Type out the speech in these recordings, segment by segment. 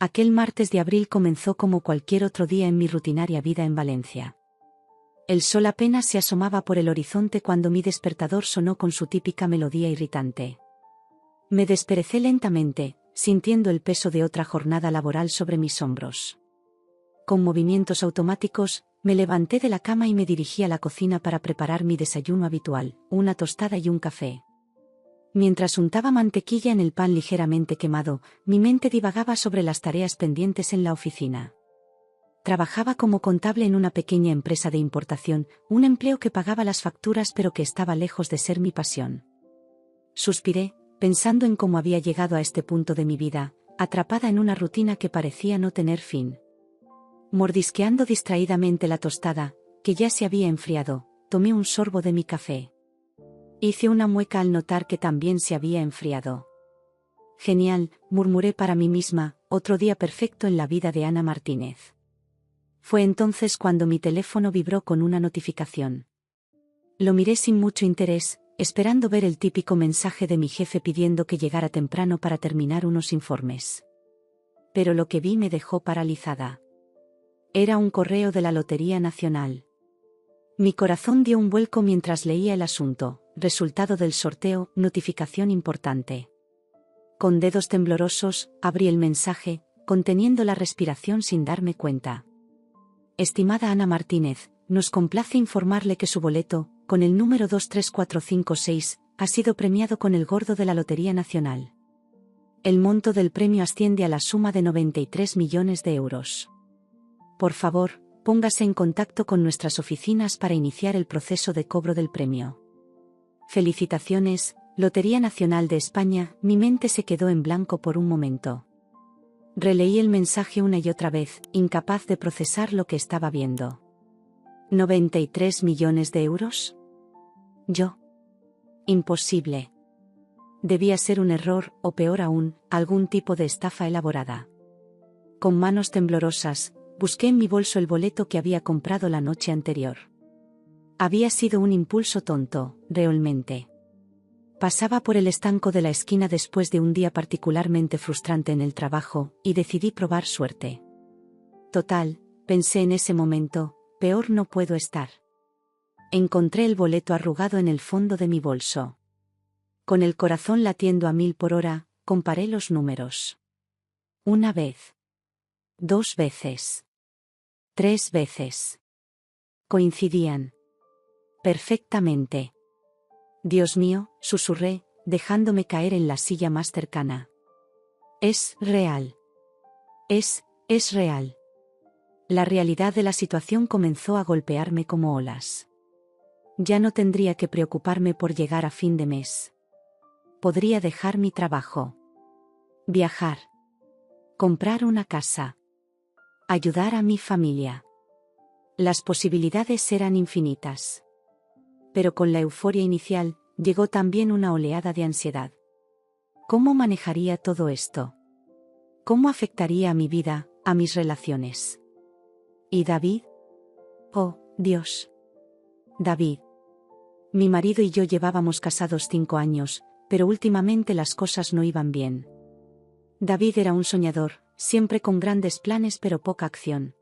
Aquel martes de abril comenzó como cualquier otro día en mi rutinaria vida en Valencia. El sol apenas se asomaba por el horizonte cuando mi despertador sonó con su típica melodía irritante. Me desperecé lentamente, sintiendo el peso de otra jornada laboral sobre mis hombros. Con movimientos automáticos, me levanté de la cama y me dirigí a la cocina para preparar mi desayuno habitual, una tostada y un café. Mientras untaba mantequilla en el pan ligeramente quemado, mi mente divagaba sobre las tareas pendientes en la oficina. Trabajaba como contable en una pequeña empresa de importación, un empleo que pagaba las facturas pero que estaba lejos de ser mi pasión. Suspiré, pensando en cómo había llegado a este punto de mi vida, atrapada en una rutina que parecía no tener fin. Mordisqueando distraídamente la tostada, que ya se había enfriado, tomé un sorbo de mi café. Hice una mueca al notar que también se había enfriado. Genial, murmuré para mí misma, otro día perfecto en la vida de Ana Martínez. Fue entonces cuando mi teléfono vibró con una notificación. Lo miré sin mucho interés, esperando ver el típico mensaje de mi jefe pidiendo que llegara temprano para terminar unos informes. Pero lo que vi me dejó paralizada. Era un correo de la Lotería Nacional. Mi corazón dio un vuelco mientras leía el asunto, resultado del sorteo, notificación importante. Con dedos temblorosos, abrí el mensaje, conteniendo la respiración sin darme cuenta. Estimada Ana Martínez, nos complace informarle que su boleto, con el número 23456, ha sido premiado con el gordo de la Lotería Nacional. El monto del premio asciende a la suma de 93 millones de euros. Por favor, póngase en contacto con nuestras oficinas para iniciar el proceso de cobro del premio. Felicitaciones, Lotería Nacional de España. Mi mente se quedó en blanco por un momento. Releí el mensaje una y otra vez, incapaz de procesar lo que estaba viendo. ¿93 millones de euros? Yo. Imposible. Debía ser un error, o peor aún, algún tipo de estafa elaborada. Con manos temblorosas, busqué en mi bolso el boleto que había comprado la noche anterior. Había sido un impulso tonto, realmente. Pasaba por el estanco de la esquina después de un día particularmente frustrante en el trabajo, y decidí probar suerte. Total, pensé en ese momento, peor no puedo estar. Encontré el boleto arrugado en el fondo de mi bolso. Con el corazón latiendo a 1000 por hora, comparé los números. 1 vez. 2 veces. 3 veces. Coincidían. Perfectamente. Dios mío, susurré, dejándome caer en la silla más cercana. Es real. Es real. La realidad de la situación comenzó a golpearme como olas. Ya no tendría que preocuparme por llegar a fin de mes. Podría dejar mi trabajo. Viajar. Comprar una casa. Ayudar a mi familia. Las posibilidades eran infinitas. Pero con la euforia inicial, llegó también una oleada de ansiedad. ¿Cómo manejaría todo esto? ¿Cómo afectaría a mi vida, a mis relaciones? ¿Y David? Oh, Dios. David. Mi marido y yo llevábamos casados 5 años, pero últimamente las cosas no iban bien. David era un soñador, siempre con grandes planes pero poca acción.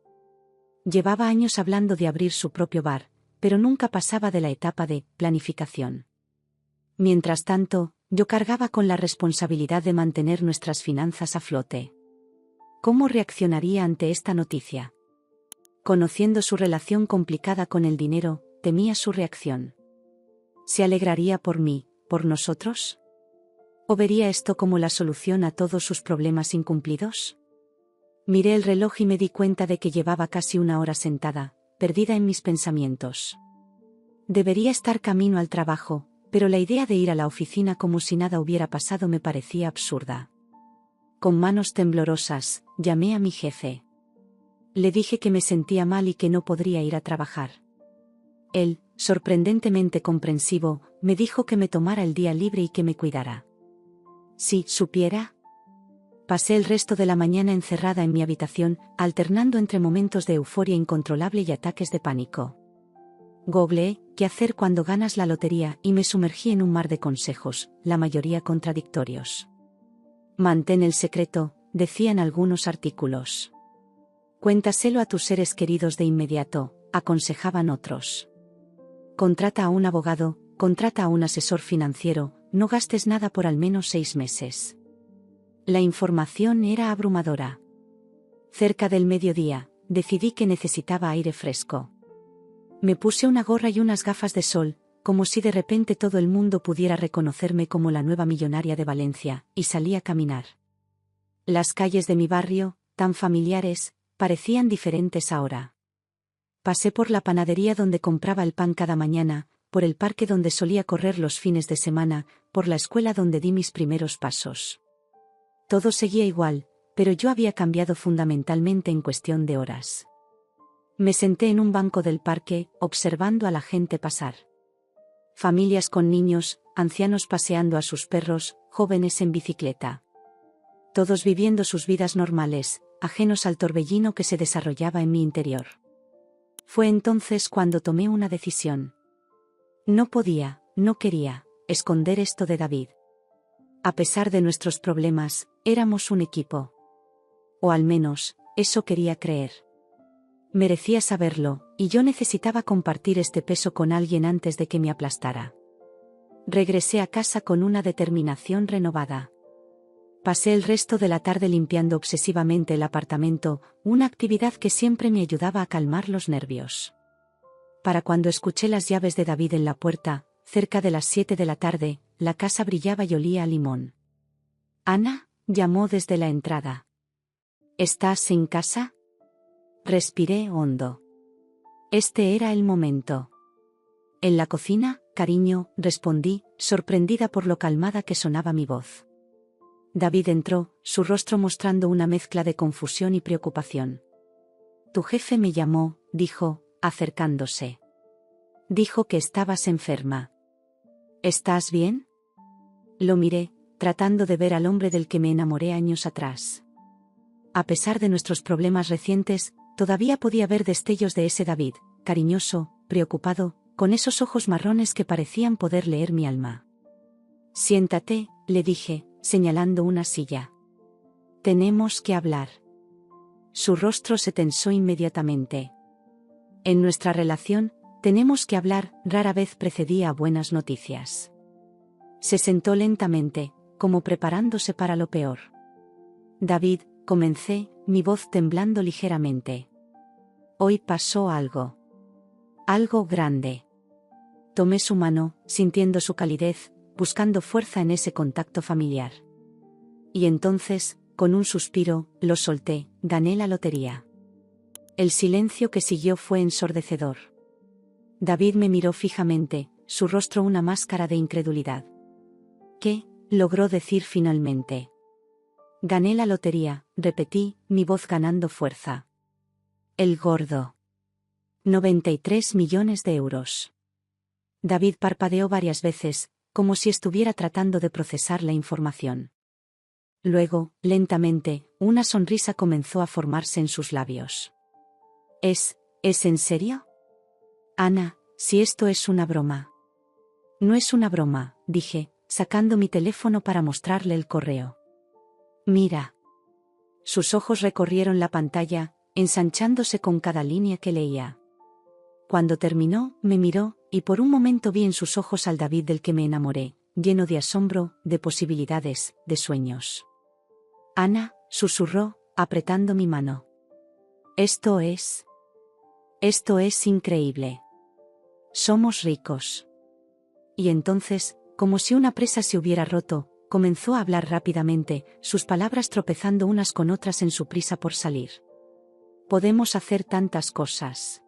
Llevaba años hablando de abrir su propio bar, pero nunca pasaba de la etapa de planificación. Mientras tanto, yo cargaba con la responsabilidad de mantener nuestras finanzas a flote. ¿Cómo reaccionaría ante esta noticia? Conociendo su relación complicada con el dinero, temía su reacción. ¿Se alegraría por mí, por nosotros? ¿O vería esto como la solución a todos sus problemas incumplidos? Miré el reloj y me di cuenta de que llevaba casi 1 hora sentada, perdida en mis pensamientos. Debería estar camino al trabajo, pero la idea de ir a la oficina como si nada hubiera pasado me parecía absurda. Con manos temblorosas, llamé a mi jefe. Le dije que me sentía mal y que no podría ir a trabajar. Él, sorprendentemente comprensivo, me dijo que me tomara el día libre y que me cuidara. Si supiera. Pasé el resto de la mañana encerrada en mi habitación, alternando entre momentos de euforia incontrolable y ataques de pánico. Googleé ¿qué hacer cuando ganas la lotería? Y me sumergí en un mar de consejos, la mayoría contradictorios. Mantén el secreto, decían algunos artículos. Cuéntaselo a tus seres queridos de inmediato, aconsejaban otros. Contrata a un abogado, contrata a un asesor financiero, no gastes nada por al menos 6 meses. La información era abrumadora. Cerca del mediodía, decidí que necesitaba aire fresco. Me puse una gorra y unas gafas de sol, como si de repente todo el mundo pudiera reconocerme como la nueva millonaria de Valencia, y salí a caminar. Las calles de mi barrio, tan familiares, parecían diferentes ahora. Pasé por la panadería donde compraba el pan cada mañana, por el parque donde solía correr los fines de semana, por la escuela donde di mis primeros pasos. Todo seguía igual, pero yo había cambiado fundamentalmente en cuestión de horas. Me senté en un banco del parque, observando a la gente pasar. Familias con niños, ancianos paseando a sus perros, jóvenes en bicicleta. Todos viviendo sus vidas normales, ajenos al torbellino que se desarrollaba en mi interior. Fue entonces cuando tomé una decisión. No podía, no quería, esconder esto de David. A pesar de nuestros problemas, éramos un equipo. O al menos, eso quería creer. Merecía saberlo, y yo necesitaba compartir este peso con alguien antes de que me aplastara. Regresé a casa con una determinación renovada. Pasé el resto de la tarde limpiando obsesivamente el apartamento, una actividad que siempre me ayudaba a calmar los nervios. Para cuando escuché las llaves de David en la puerta, cerca de las 7 de la tarde, la casa brillaba y olía a limón. «Ana», llamó desde la entrada. «¿Estás en casa?» Respiré hondo. Este era el momento. «En la cocina, cariño», respondí, sorprendida por lo calmada que sonaba mi voz. David entró, su rostro mostrando una mezcla de confusión y preocupación. «Tu jefe me llamó», dijo, acercándose. «Dijo que estabas enferma». «¿Estás bien?» Lo miré, tratando de ver al hombre del que me enamoré años atrás. A pesar de nuestros problemas recientes, todavía podía ver destellos de ese David, cariñoso, preocupado, con esos ojos marrones que parecían poder leer mi alma. «Siéntate», le dije, señalando una silla. «Tenemos que hablar». Su rostro se tensó inmediatamente. En nuestra relación, «tenemos que hablar» rara vez precedía a buenas noticias. Se sentó lentamente, como preparándose para lo peor. «David», comencé, mi voz temblando ligeramente. «Hoy pasó algo. Algo grande». Tomé su mano, sintiendo su calidez, buscando fuerza en ese contacto familiar. Y entonces, con un suspiro, lo solté, gané la lotería. El silencio que siguió fue ensordecedor. David me miró fijamente, su rostro una máscara de incredulidad. «¿Qué?», logró decir finalmente. «Gané la lotería», repetí, mi voz ganando fuerza. «El gordo. 93 millones de euros». David parpadeó varias veces, como si estuviera tratando de procesar la información. Luego, lentamente, una sonrisa comenzó a formarse en sus labios. ¿Es en serio?» «Ana, si esto es una broma». «No es una broma», dije, sacando mi teléfono para mostrarle el correo. «Mira». Sus ojos recorrieron la pantalla, ensanchándose con cada línea que leía. Cuando terminó, me miró, y por un momento vi en sus ojos al David del que me enamoré, lleno de asombro, de posibilidades, de sueños. «Ana», susurró, apretando mi mano. Esto es increíble. Somos ricos». Y entonces, como si una presa se hubiera roto, comenzó a hablar rápidamente, sus palabras tropezando unas con otras en su prisa por salir. «Podemos hacer tantas cosas.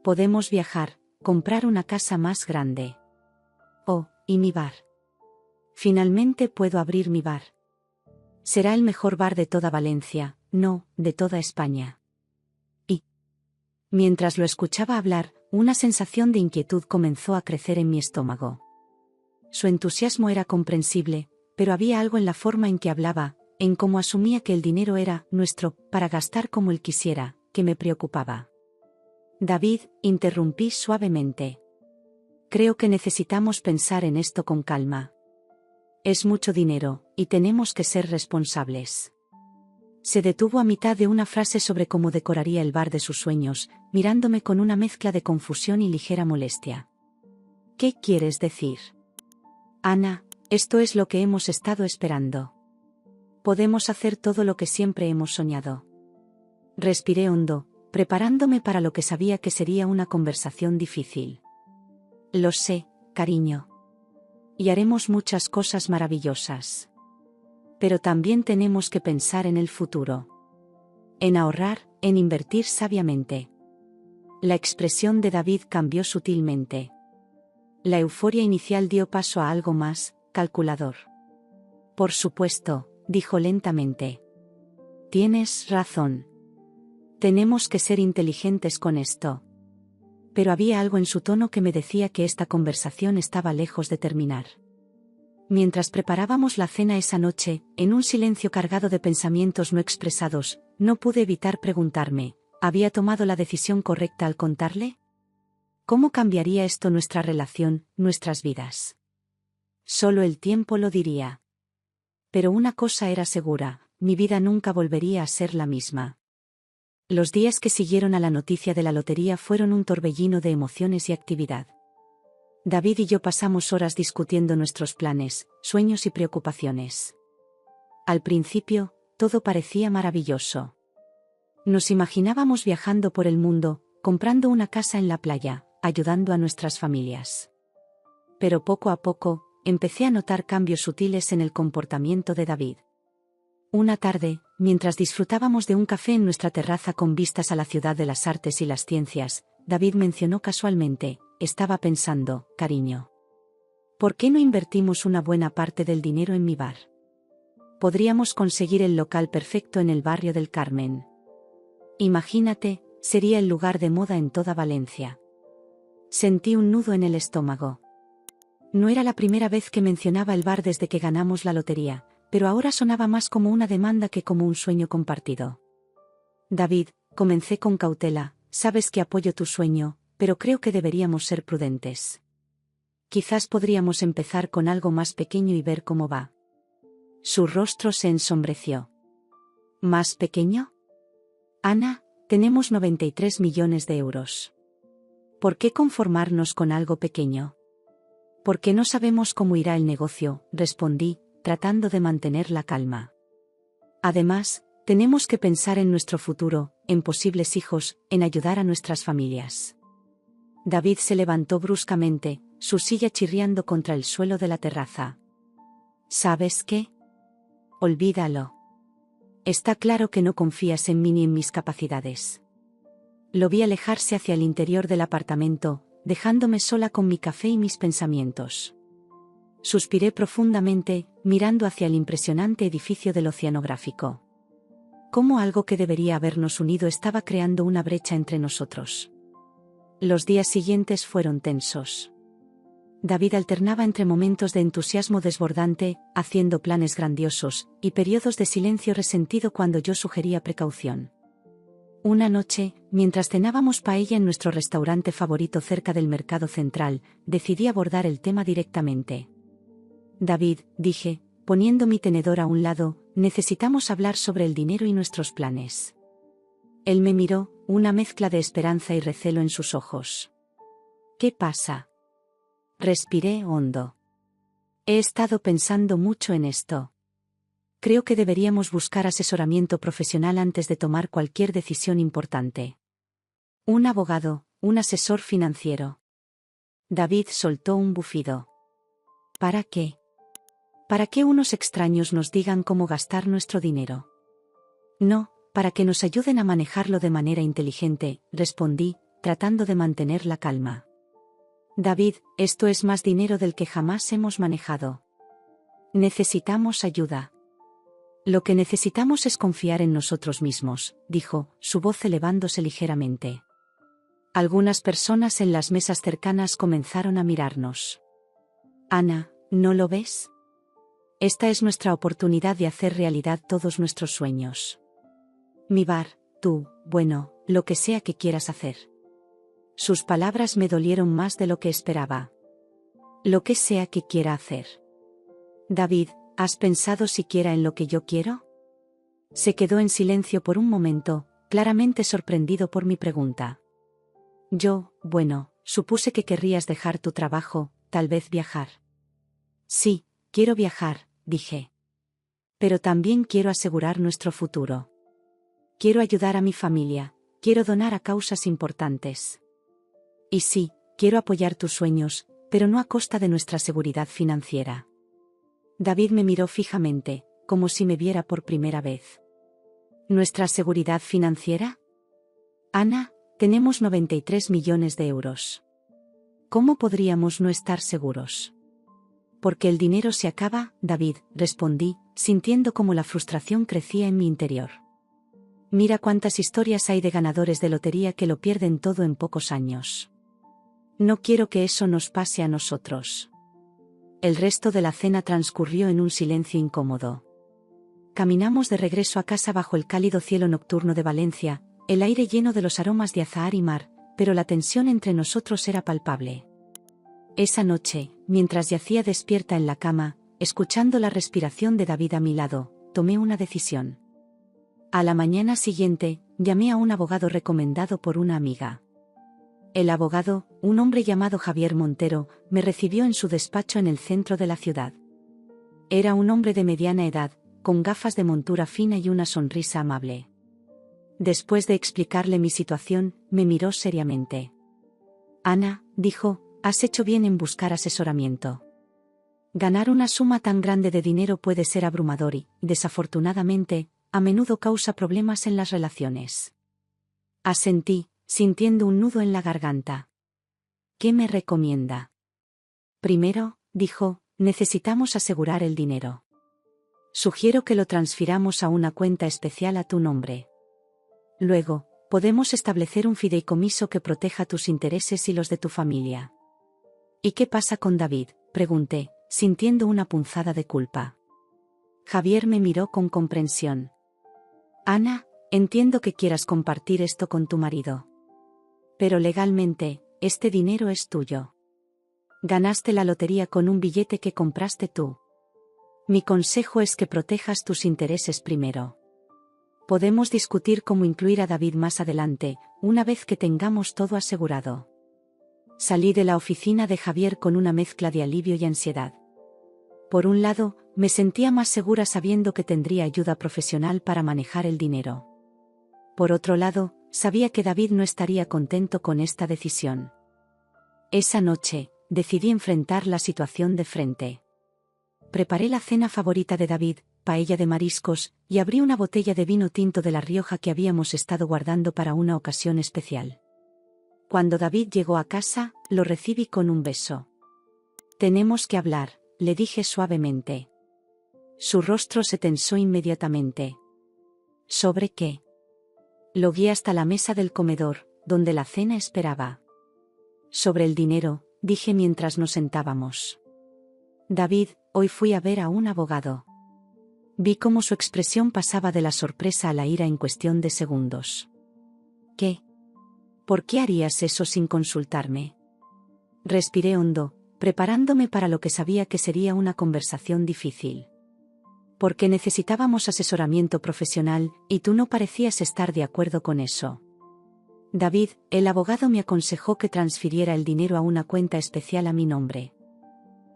Podemos viajar, comprar una casa más grande. Oh, y mi bar. Finalmente puedo abrir mi bar. Será el mejor bar de toda Valencia, no, de toda España». Y, mientras lo escuchaba hablar, una sensación de inquietud comenzó a crecer en mi estómago. Su entusiasmo era comprensible, pero había algo en la forma en que hablaba, en cómo asumía que el dinero era nuestro, para gastar como él quisiera, que me preocupaba. «David», interrumpí suavemente. «Creo que necesitamos pensar en esto con calma. Es mucho dinero, y tenemos que ser responsables. Se detuvo a mitad de una frase sobre cómo decoraría el bar de sus sueños, mirándome con una mezcla de confusión y ligera molestia. ¿Qué quieres decir? Ana, esto es lo que hemos estado esperando. Podemos hacer todo lo que siempre hemos soñado. Respiré hondo, preparándome para lo que sabía que sería una conversación difícil. Lo sé, cariño. Y haremos muchas cosas maravillosas. Pero también tenemos que pensar en el futuro. En ahorrar, en invertir sabiamente. La expresión de David cambió sutilmente. La euforia inicial dio paso a algo más, calculador. Por supuesto, dijo lentamente. Tienes razón. Tenemos que ser inteligentes con esto. Pero había algo en su tono que me decía que esta conversación estaba lejos de terminar. Mientras preparábamos la cena esa noche, en un silencio cargado de pensamientos no expresados, no pude evitar preguntarme, ¿había tomado la decisión correcta al contarle? ¿Cómo cambiaría esto nuestra relación, nuestras vidas? Solo el tiempo lo diría. Pero una cosa era segura, mi vida nunca volvería a ser la misma. Los días que siguieron a la noticia de la lotería fueron un torbellino de emociones y actividad. David y yo pasamos horas discutiendo nuestros planes, sueños y preocupaciones. Al principio, todo parecía maravilloso. Nos imaginábamos viajando por el mundo, comprando una casa en la playa, ayudando a nuestras familias. Pero poco a poco, empecé a notar cambios sutiles en el comportamiento de David. Una tarde, mientras disfrutábamos de un café en nuestra terraza con vistas a la ciudad de las artes y las ciencias, David mencionó casualmente, estaba pensando, cariño. ¿Por qué no invertimos una buena parte del dinero en mi bar? Podríamos conseguir el local perfecto en el barrio del Carmen. Imagínate, sería el lugar de moda en toda Valencia. Sentí un nudo en el estómago. No era la primera vez que mencionaba el bar desde que ganamos la lotería, pero ahora sonaba más como una demanda que como un sueño compartido. David, comencé con cautela, sabes que apoyo tu sueño, pero creo que deberíamos ser prudentes. Quizás podríamos empezar con algo más pequeño y ver cómo va. Su rostro se ensombreció. ¿Más pequeño? Ana, tenemos 93 millones de euros. ¿Por qué conformarnos con algo pequeño? Porque no sabemos cómo irá el negocio, respondí, tratando de mantener la calma. Además, tenemos que pensar en nuestro futuro, en posibles hijos, en ayudar a nuestras familias. David se levantó bruscamente, su silla chirriando contra el suelo de la terraza. ¿Sabes qué? Olvídalo. Está claro que no confías en mí ni en mis capacidades. Lo vi alejarse hacia el interior del apartamento, dejándome sola con mi café y mis pensamientos. Suspiré profundamente, mirando hacia el impresionante edificio del Oceanográfico. Cómo algo que debería habernos unido estaba creando una brecha entre nosotros. Los días siguientes fueron tensos. David alternaba entre momentos de entusiasmo desbordante, haciendo planes grandiosos, y periodos de silencio resentido cuando yo sugería precaución. Una noche, mientras cenábamos paella en nuestro restaurante favorito cerca del Mercado Central, decidí abordar el tema directamente. David, dije, poniendo mi tenedor a un lado, necesitamos hablar sobre el dinero y nuestros planes. Él me miró, una mezcla de esperanza y recelo en sus ojos. ¿Qué pasa? Respiré hondo. He estado pensando mucho en esto. Creo que deberíamos buscar asesoramiento profesional antes de tomar cualquier decisión importante. Un abogado, un asesor financiero. David soltó un bufido. ¿Para qué? ¿Para qué unos extraños nos digan cómo gastar nuestro dinero? No, para que nos ayuden a manejarlo de manera inteligente, respondí, tratando de mantener la calma. David, esto es más dinero del que jamás hemos manejado. Necesitamos ayuda. Lo que necesitamos es confiar en nosotros mismos, dijo, su voz elevándose ligeramente. Algunas personas en las mesas cercanas comenzaron a mirarnos. Ana, ¿no lo ves? Esta es nuestra oportunidad de hacer realidad todos nuestros sueños. Mi bar, tú, bueno, lo que sea que quieras hacer. Sus palabras me dolieron más de lo que esperaba. Lo que sea que quiera hacer. David, ¿has pensado siquiera en lo que yo quiero? Se quedó en silencio por un momento, claramente sorprendido por mi pregunta. Bueno, supuse que querrías dejar tu trabajo, tal vez viajar. Sí, quiero viajar, dije. Pero también quiero asegurar nuestro futuro. Quiero ayudar a mi familia, quiero donar a causas importantes. Y sí, quiero apoyar tus sueños, pero no a costa de nuestra seguridad financiera. David me miró fijamente, como si me viera por primera vez. ¿Nuestra seguridad financiera? Ana, tenemos 93 millones de euros. ¿Cómo podríamos no estar seguros? Porque el dinero se acaba, David, respondí, sintiendo como la frustración crecía en mi interior. Mira cuántas historias hay de ganadores de lotería que lo pierden todo en pocos años. No quiero que eso nos pase a nosotros. El resto de la cena transcurrió en un silencio incómodo. Caminamos de regreso a casa bajo el cálido cielo nocturno de Valencia, el aire lleno de los aromas de azahar y mar, pero la tensión entre nosotros era palpable. Esa noche, mientras yacía despierta en la cama, escuchando la respiración de David a mi lado, tomé una decisión. A la mañana siguiente, llamé a un abogado recomendado por una amiga. El abogado, un hombre llamado Javier Montero, me recibió en su despacho en el centro de la ciudad. Era un hombre de mediana edad, con gafas de montura fina y una sonrisa amable. Después de explicarle mi situación, me miró seriamente. Ana, dijo, has hecho bien en buscar asesoramiento. Ganar una suma tan grande de dinero puede ser abrumador y, desafortunadamente, a menudo causa problemas en las relaciones. Asentí, sintiendo un nudo en la garganta. ¿Qué me recomienda? Primero, dijo, necesitamos asegurar el dinero. Sugiero que lo transfiramos a una cuenta especial a tu nombre. Luego, podemos establecer un fideicomiso que proteja tus intereses y los de tu familia. ¿Y qué pasa con David?, pregunté, sintiendo una punzada de culpa. Javier me miró con comprensión. Ana, entiendo que quieras compartir esto con tu marido. Pero legalmente, este dinero es tuyo. Ganaste la lotería con un billete que compraste tú. Mi consejo es que protejas tus intereses primero. Podemos discutir cómo incluir a David más adelante, una vez que tengamos todo asegurado. Salí de la oficina de Javier con una mezcla de alivio y ansiedad. Por un lado, me sentía más segura sabiendo que tendría ayuda profesional para manejar el dinero. Por otro lado, sabía que David no estaría contento con esta decisión. Esa noche, decidí enfrentar la situación de frente. Preparé la cena favorita de David, paella de mariscos, y abrí una botella de vino tinto de La Rioja que habíamos estado guardando para una ocasión especial. Cuando David llegó a casa, lo recibí con un beso. Tenemos que hablar, le dije suavemente. Su rostro se tensó inmediatamente. ¿Sobre qué? Lo guié hasta la mesa del comedor, donde la cena esperaba. Sobre el dinero, dije mientras nos sentábamos. David, hoy fui a ver a un abogado. Vi cómo su expresión pasaba de la sorpresa a la ira en cuestión de segundos. ¿Qué? ¿Por qué harías eso sin consultarme? Respiré hondo, preparándome para lo que sabía que sería una conversación difícil. Porque necesitábamos asesoramiento profesional, y tú no parecías estar de acuerdo con eso. David, el abogado me aconsejó que transfiriera el dinero a una cuenta especial a mi nombre.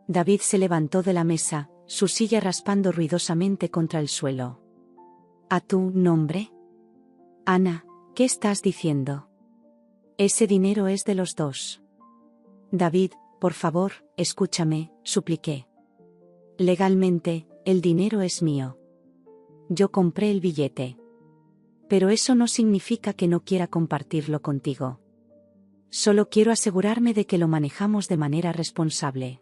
David se levantó de la mesa, su silla raspando ruidosamente contra el suelo. ¿A tu nombre? Ana, ¿qué estás diciendo? Ese dinero es de los dos. David, por favor, escúchame, supliqué. Legalmente, el dinero es mío. Yo compré el billete. Pero eso no significa que no quiera compartirlo contigo. Solo quiero asegurarme de que lo manejamos de manera responsable.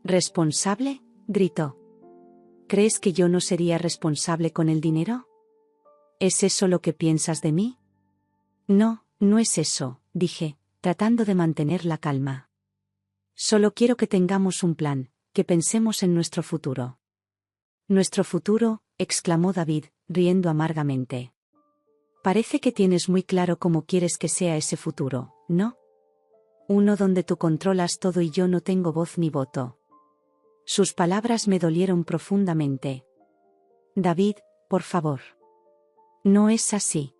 ¿Responsable?, gritó. ¿Crees que yo no sería responsable con el dinero? ¿Es eso lo que piensas de mí? No, no es eso, dije, tratando de mantener la calma. Solo quiero que tengamos un plan, que pensemos en nuestro futuro. ¿Nuestro futuro?, exclamó David, riendo amargamente. Parece que tienes muy claro cómo quieres que sea ese futuro, ¿no? Uno donde tú controlas todo y yo no tengo voz ni voto. Sus palabras me dolieron profundamente. David, por favor. No es así.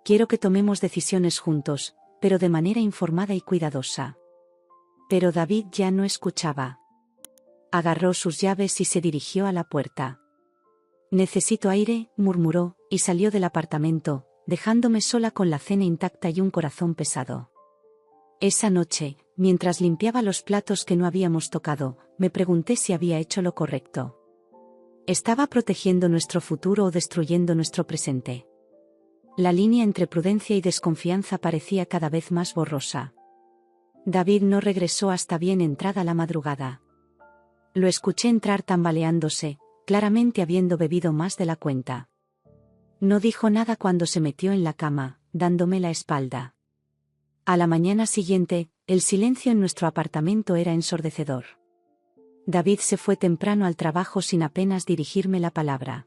Quiero que tomemos decisiones juntos, pero de manera informada y cuidadosa. Pero David ya no escuchaba. Agarró sus llaves y se dirigió a la puerta. Necesito aire, murmuró, y salió del apartamento, dejándome sola con la cena intacta y un corazón pesado. Esa noche, mientras limpiaba los platos que no habíamos tocado, me pregunté si había hecho lo correcto. ¿Estaba protegiendo nuestro futuro o destruyendo nuestro presente? La línea entre prudencia y desconfianza parecía cada vez más borrosa. David no regresó hasta bien entrada la madrugada. Lo escuché entrar tambaleándose, claramente habiendo bebido más de la cuenta. No dijo nada cuando se metió en la cama, dándome la espalda. A la mañana siguiente, el silencio en nuestro apartamento era ensordecedor. David se fue temprano al trabajo sin apenas dirigirme la palabra.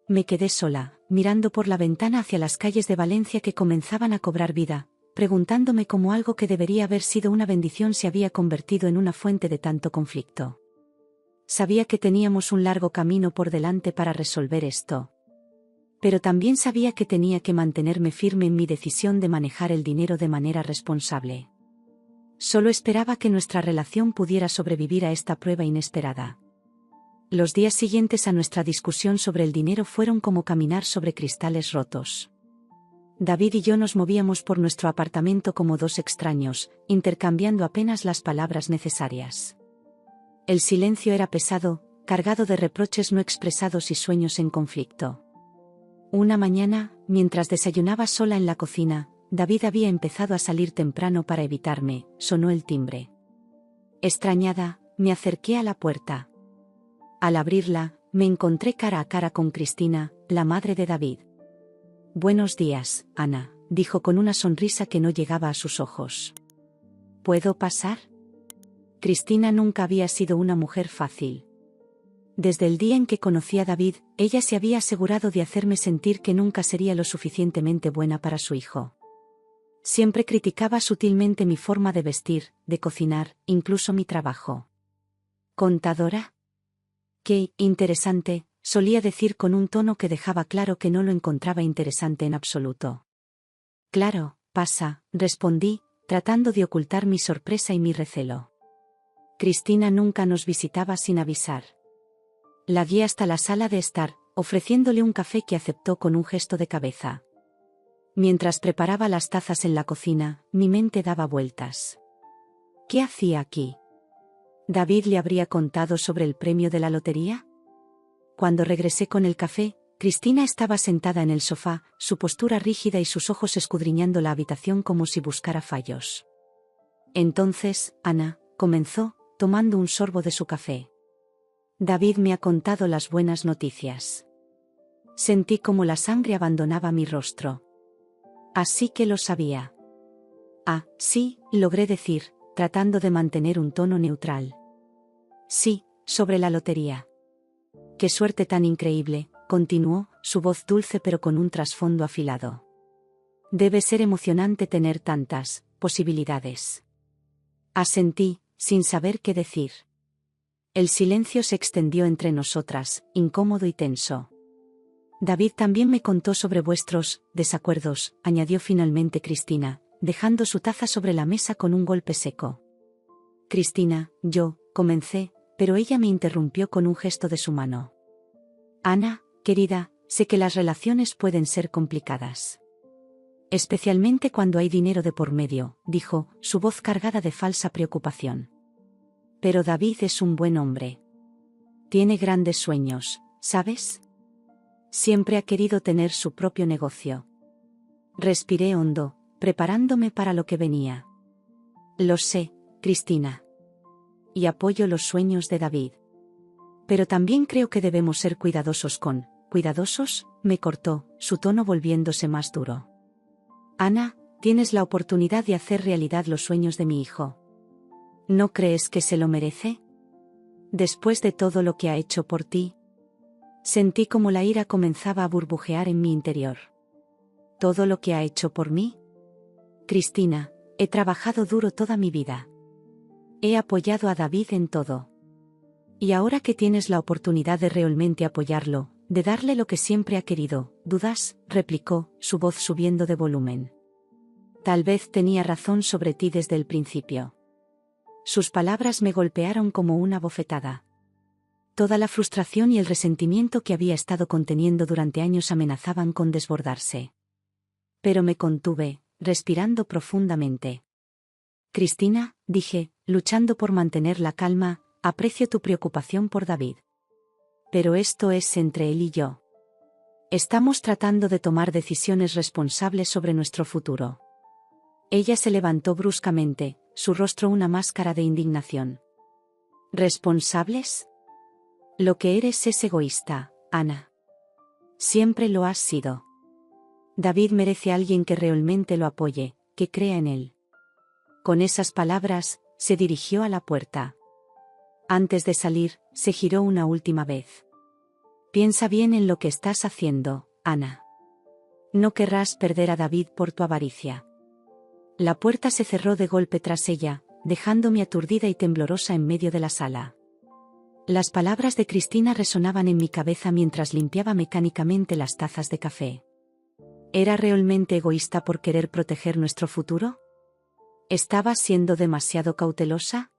Me quedé sola, mirando por la ventana hacia las calles de Valencia que comenzaban a cobrar vida, preguntándome cómo algo que debería haber sido una bendición se había convertido en una fuente de tanto conflicto. Sabía que teníamos un largo camino por delante para resolver esto. Pero también sabía que tenía que mantenerme firme en mi decisión de manejar el dinero de manera responsable. Solo esperaba que nuestra relación pudiera sobrevivir a esta prueba inesperada. Los días siguientes a nuestra discusión sobre el dinero fueron como caminar sobre cristales rotos. David y yo nos movíamos por nuestro apartamento como dos extraños, intercambiando apenas las palabras necesarias. El silencio era pesado, cargado de reproches no expresados y sueños en conflicto. Una mañana, mientras desayunaba sola en la cocina, David había empezado a salir temprano para evitarme. Sonó el timbre. Extrañada, me acerqué a la puerta. Al abrirla, me encontré cara a cara con Cristina, la madre de David. «Buenos días, Ana», dijo con una sonrisa que no llegaba a sus ojos. «¿Puedo pasar?» Cristina nunca había sido una mujer fácil. Desde el día en que conocí a David, ella se había asegurado de hacerme sentir que nunca sería lo suficientemente buena para su hijo. Siempre criticaba sutilmente mi forma de vestir, de cocinar, incluso mi trabajo. «¿Contadora?» «Qué interesante», solía decir con un tono que dejaba claro que no lo encontraba interesante en absoluto. «Claro, pasa», respondí, tratando de ocultar mi sorpresa y mi recelo. Cristina nunca nos visitaba sin avisar. La guié hasta la sala de estar, ofreciéndole un café que aceptó con un gesto de cabeza. Mientras preparaba las tazas en la cocina, mi mente daba vueltas. ¿Qué hacía aquí? ¿David le habría contado sobre el premio de la lotería? Cuando regresé con el café, Cristina estaba sentada en el sofá, su postura rígida y sus ojos escudriñando la habitación como si buscara fallos. Entonces, Ana, comenzó, tomando un sorbo de su café. David me ha contado las buenas noticias. Sentí como la sangre abandonaba mi rostro. Así que lo sabía. Ah, sí, logré decir, tratando de mantener un tono neutral. Sí, sobre la lotería. Qué suerte tan increíble, continuó, su voz dulce pero con un trasfondo afilado. Debe ser emocionante tener tantas posibilidades. Asentí, sin saber qué decir. El silencio se extendió entre nosotras, incómodo y tenso. David también me contó sobre vuestros desacuerdos, añadió finalmente Cristina, dejando su taza sobre la mesa con un golpe seco. Cristina, comencé, pero ella me interrumpió con un gesto de su mano. Ana, querida, sé que las relaciones pueden ser complicadas. Especialmente cuando hay dinero de por medio, dijo, su voz cargada de falsa preocupación. Pero David es un buen hombre. Tiene grandes sueños, ¿sabes? Siempre ha querido tener su propio negocio. Respiré hondo, preparándome para lo que venía. Lo sé, Cristina. Y apoyo los sueños de David. Pero también creo que debemos ser cuidadosos ¿cuidadosos? Me cortó, su tono volviéndose más duro. Ana, tienes la oportunidad de hacer realidad los sueños de mi hijo. ¿No crees que se lo merece? Después de todo lo que ha hecho por ti. Sentí como la ira comenzaba a burbujear en mi interior. ¿Todo lo que ha hecho por mí? Cristina, he trabajado duro toda mi vida. He apoyado a David en todo. Y ahora que tienes la oportunidad de realmente apoyarlo, De darle lo que siempre ha querido, ¿dudas?, replicó, su voz subiendo de volumen. Tal vez tenía razón sobre ti desde el principio. Sus palabras me golpearon como una bofetada. Toda la frustración y el resentimiento que había estado conteniendo durante años amenazaban con desbordarse. Pero me contuve, respirando profundamente. Cristina, dije, luchando por mantener la calma, aprecio tu preocupación por David. Pero esto es entre él y yo. Estamos tratando de tomar decisiones responsables sobre nuestro futuro. Ella se levantó bruscamente, su rostro una máscara de indignación. ¿Responsables? Lo que eres es egoísta, Ana. Siempre lo has sido. David merece a alguien que realmente lo apoye, que crea en él. Con esas palabras, se dirigió a la puerta. Antes de salir, se giró una última vez. Piensa bien en lo que estás haciendo, Ana. No querrás perder a David por tu avaricia. La puerta se cerró de golpe tras ella, dejándome aturdida y temblorosa en medio de la sala. Las palabras de Cristina resonaban en mi cabeza mientras limpiaba mecánicamente las tazas de café. ¿Era realmente egoísta por querer proteger nuestro futuro? ¿Estaba siendo demasiado cautelosa?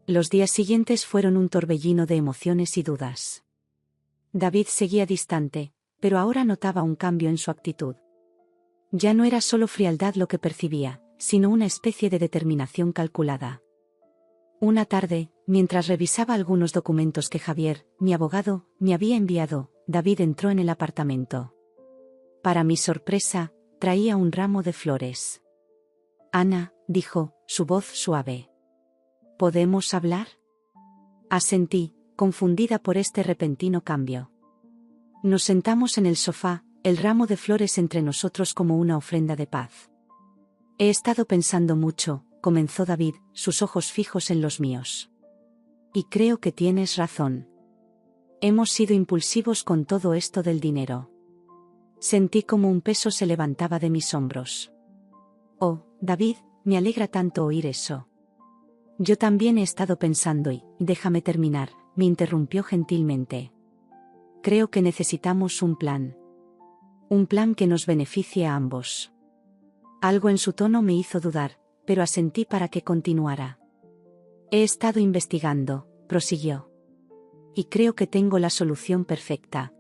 Los días siguientes fueron un torbellino de emociones y dudas. David seguía distante, pero ahora notaba un cambio en su actitud. Ya no era solo frialdad lo que percibía, sino una especie de determinación calculada. Una tarde, mientras revisaba algunos documentos que Javier, mi abogado, me había enviado, David entró en el apartamento. Para mi sorpresa, traía un ramo de flores. Ana, dijo, su voz suave. ¿Podemos hablar? Asentí, confundida por este repentino cambio. Nos sentamos en el sofá, el ramo de flores entre nosotros como una ofrenda de paz. He estado pensando mucho, comenzó David, sus ojos fijos en los míos. Y creo que tienes razón. Hemos sido impulsivos con todo esto del dinero. Sentí como un peso se levantaba de mis hombros. Oh, David, me alegra tanto oír eso. Yo también he estado pensando y, déjame terminar, me interrumpió gentilmente. Creo que necesitamos un plan. Un plan que nos beneficie a ambos. Algo en su tono me hizo dudar, pero asentí para que continuara. He estado investigando, prosiguió. Y creo que tengo la solución perfecta.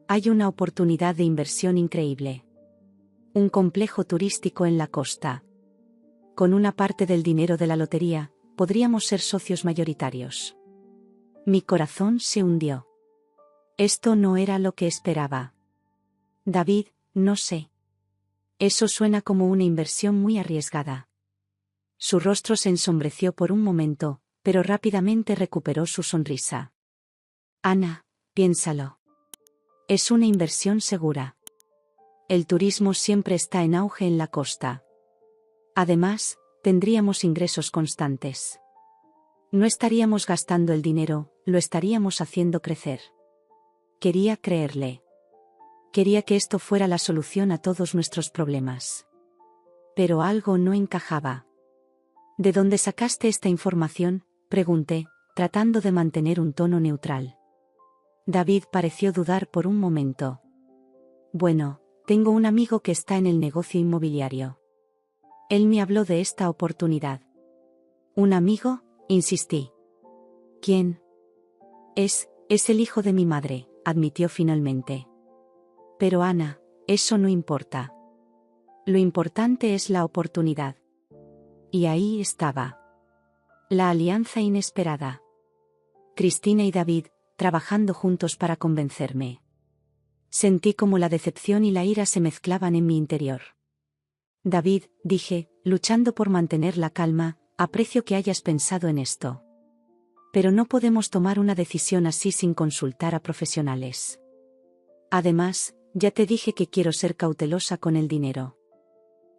Hay una oportunidad de inversión increíble. Un complejo turístico en la costa. Con una parte del dinero de la lotería, podríamos ser socios mayoritarios. Mi corazón se hundió. Esto no era lo que esperaba. David, no sé. Eso suena como una inversión muy arriesgada. Su rostro se ensombreció por un momento, pero rápidamente recuperó su sonrisa. Ana, piénsalo. Es una inversión segura. El turismo siempre está en auge en la costa. Además, tendríamos ingresos constantes. No estaríamos gastando el dinero, lo estaríamos haciendo crecer. Quería creerle. Quería que esto fuera la solución a todos nuestros problemas. Pero algo no encajaba. ¿De dónde sacaste esta información?, pregunté, tratando de mantener un tono neutral. David pareció dudar por un momento. Bueno, tengo un amigo que está en el negocio inmobiliario. Él me habló de esta oportunidad. ¿Un amigo?, insistí. ¿Quién? Es el hijo de mi madre, admitió finalmente. Pero Ana, eso no importa. Lo importante es la oportunidad. Y ahí estaba. La alianza inesperada. Cristina y David, trabajando juntos para convencerme. Sentí como la decepción y la ira se mezclaban en mi interior. David, dije, luchando por mantener la calma, aprecio que hayas pensado en esto. Pero no podemos tomar una decisión así sin consultar a profesionales. Además, ya te dije que quiero ser cautelosa con el dinero.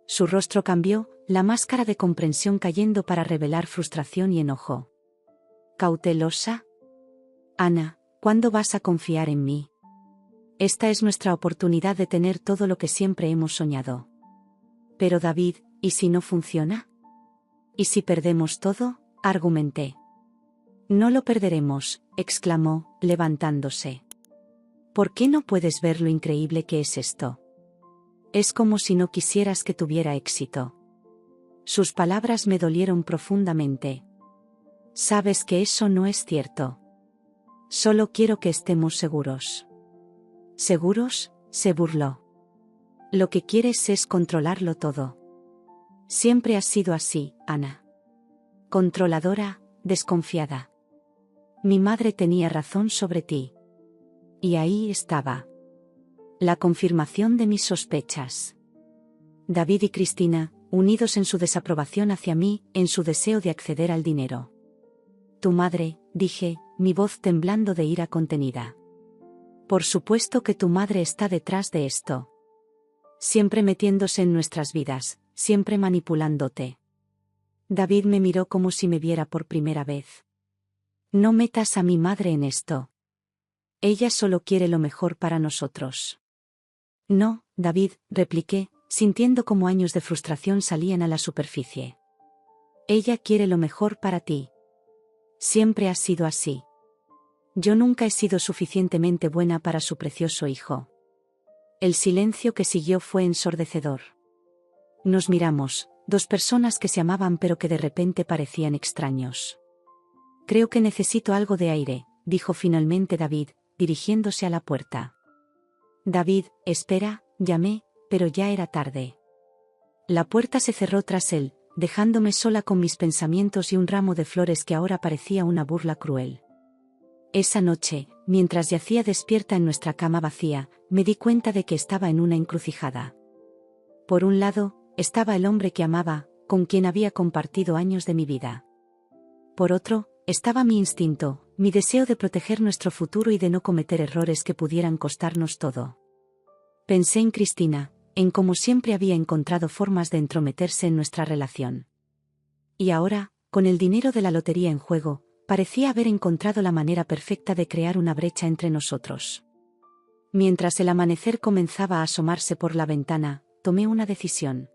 Su rostro cambió, la máscara de comprensión cayendo para revelar frustración y enojo. ¿Cautelosa? Ana, ¿cuándo vas a confiar en mí? Esta es nuestra oportunidad de tener todo lo que siempre hemos soñado. Pero David, ¿y si no funciona? ¿Y si perdemos todo?, argumenté. No lo perderemos, exclamó, levantándose. ¿Por qué no puedes ver lo increíble que es esto? Es como si no quisieras que tuviera éxito. Sus palabras me dolieron profundamente. Sabes que eso no es cierto. Solo quiero que estemos seguros. ¿Seguros?, se burló. Lo que quieres es controlarlo todo. Siempre has sido así, Ana. Controladora, desconfiada. Mi madre tenía razón sobre ti. Y ahí estaba. La confirmación de mis sospechas. David y Cristina, unidos en su desaprobación hacia mí, en su deseo de acceder al dinero. Tu madre, dije, mi voz temblando de ira contenida. Por supuesto que tu madre está detrás de esto. Siempre metiéndose en nuestras vidas, siempre manipulándote. David me miró como si me viera por primera vez. No metas a mi madre en esto. Ella solo quiere lo mejor para nosotros. No, David, repliqué, sintiendo como años de frustración salían a la superficie. Ella quiere lo mejor para ti. Siempre ha sido así. Yo nunca he sido suficientemente buena para su precioso hijo. El silencio que siguió fue ensordecedor. Nos miramos, dos personas que se amaban pero que de repente parecían extraños. Creo que necesito algo de aire, dijo finalmente David, dirigiéndose a la puerta. David, espera, llamé, pero ya era tarde. La puerta se cerró tras él, dejándome sola con mis pensamientos y un ramo de flores que ahora parecía una burla cruel. Esa noche, mientras yacía despierta en nuestra cama vacía, me di cuenta de que estaba en una encrucijada. Por un lado, estaba el hombre que amaba, con quien había compartido años de mi vida. Por otro, estaba mi instinto, mi deseo de proteger nuestro futuro y de no cometer errores que pudieran costarnos todo. Pensé en Cristina, en cómo siempre había encontrado formas de entrometerse en nuestra relación. Y ahora, con el dinero de la lotería en juego, parecía haber encontrado la manera perfecta de crear una brecha entre nosotros. Mientras el amanecer comenzaba a asomarse por la ventana, tomé una decisión.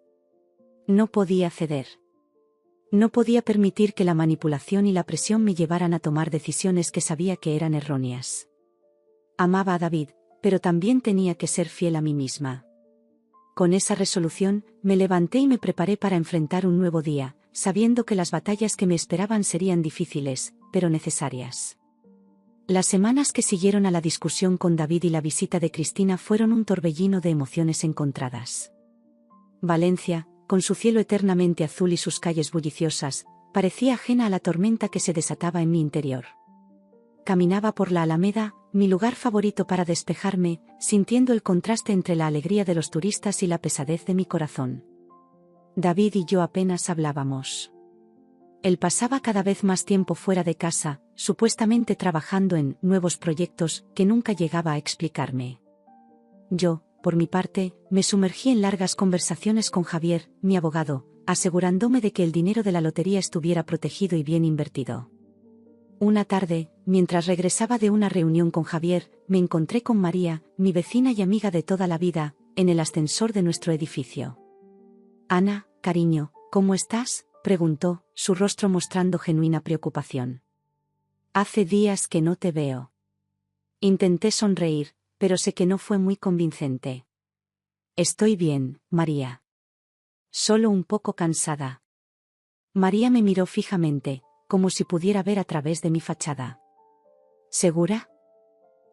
No podía ceder. No podía permitir que la manipulación y la presión me llevaran a tomar decisiones que sabía que eran erróneas. Amaba a David, pero también tenía que ser fiel a mí misma. Con esa resolución, me levanté y me preparé para enfrentar un nuevo día, sabiendo que las batallas que me esperaban serían difíciles, pero necesarias. Las semanas que siguieron a la discusión con David y la visita de Cristina fueron un torbellino de emociones encontradas. Valencia, con su cielo eternamente azul y sus calles bulliciosas, parecía ajena a la tormenta que se desataba en mi interior. Caminaba por la Alameda, mi lugar favorito para despejarme, sintiendo el contraste entre la alegría de los turistas y la pesadez de mi corazón. David y yo apenas hablábamos. Él pasaba cada vez más tiempo fuera de casa, supuestamente trabajando en nuevos proyectos que nunca llegaba a explicarme. Yo, por mi parte, me sumergí en largas conversaciones con Javier, mi abogado, asegurándome de que el dinero de la lotería estuviera protegido y bien invertido. Una tarde, mientras regresaba de una reunión con Javier, me encontré con María, mi vecina y amiga de toda la vida, en el ascensor de nuestro edificio. Ana, cariño, ¿cómo estás?, preguntó, su rostro mostrando genuina preocupación. Hace días que no te veo. Intenté sonreír, pero sé que no fue muy convincente. Estoy bien, María. Solo un poco cansada. María me miró fijamente, como si pudiera ver a través de mi fachada. ¿Segura?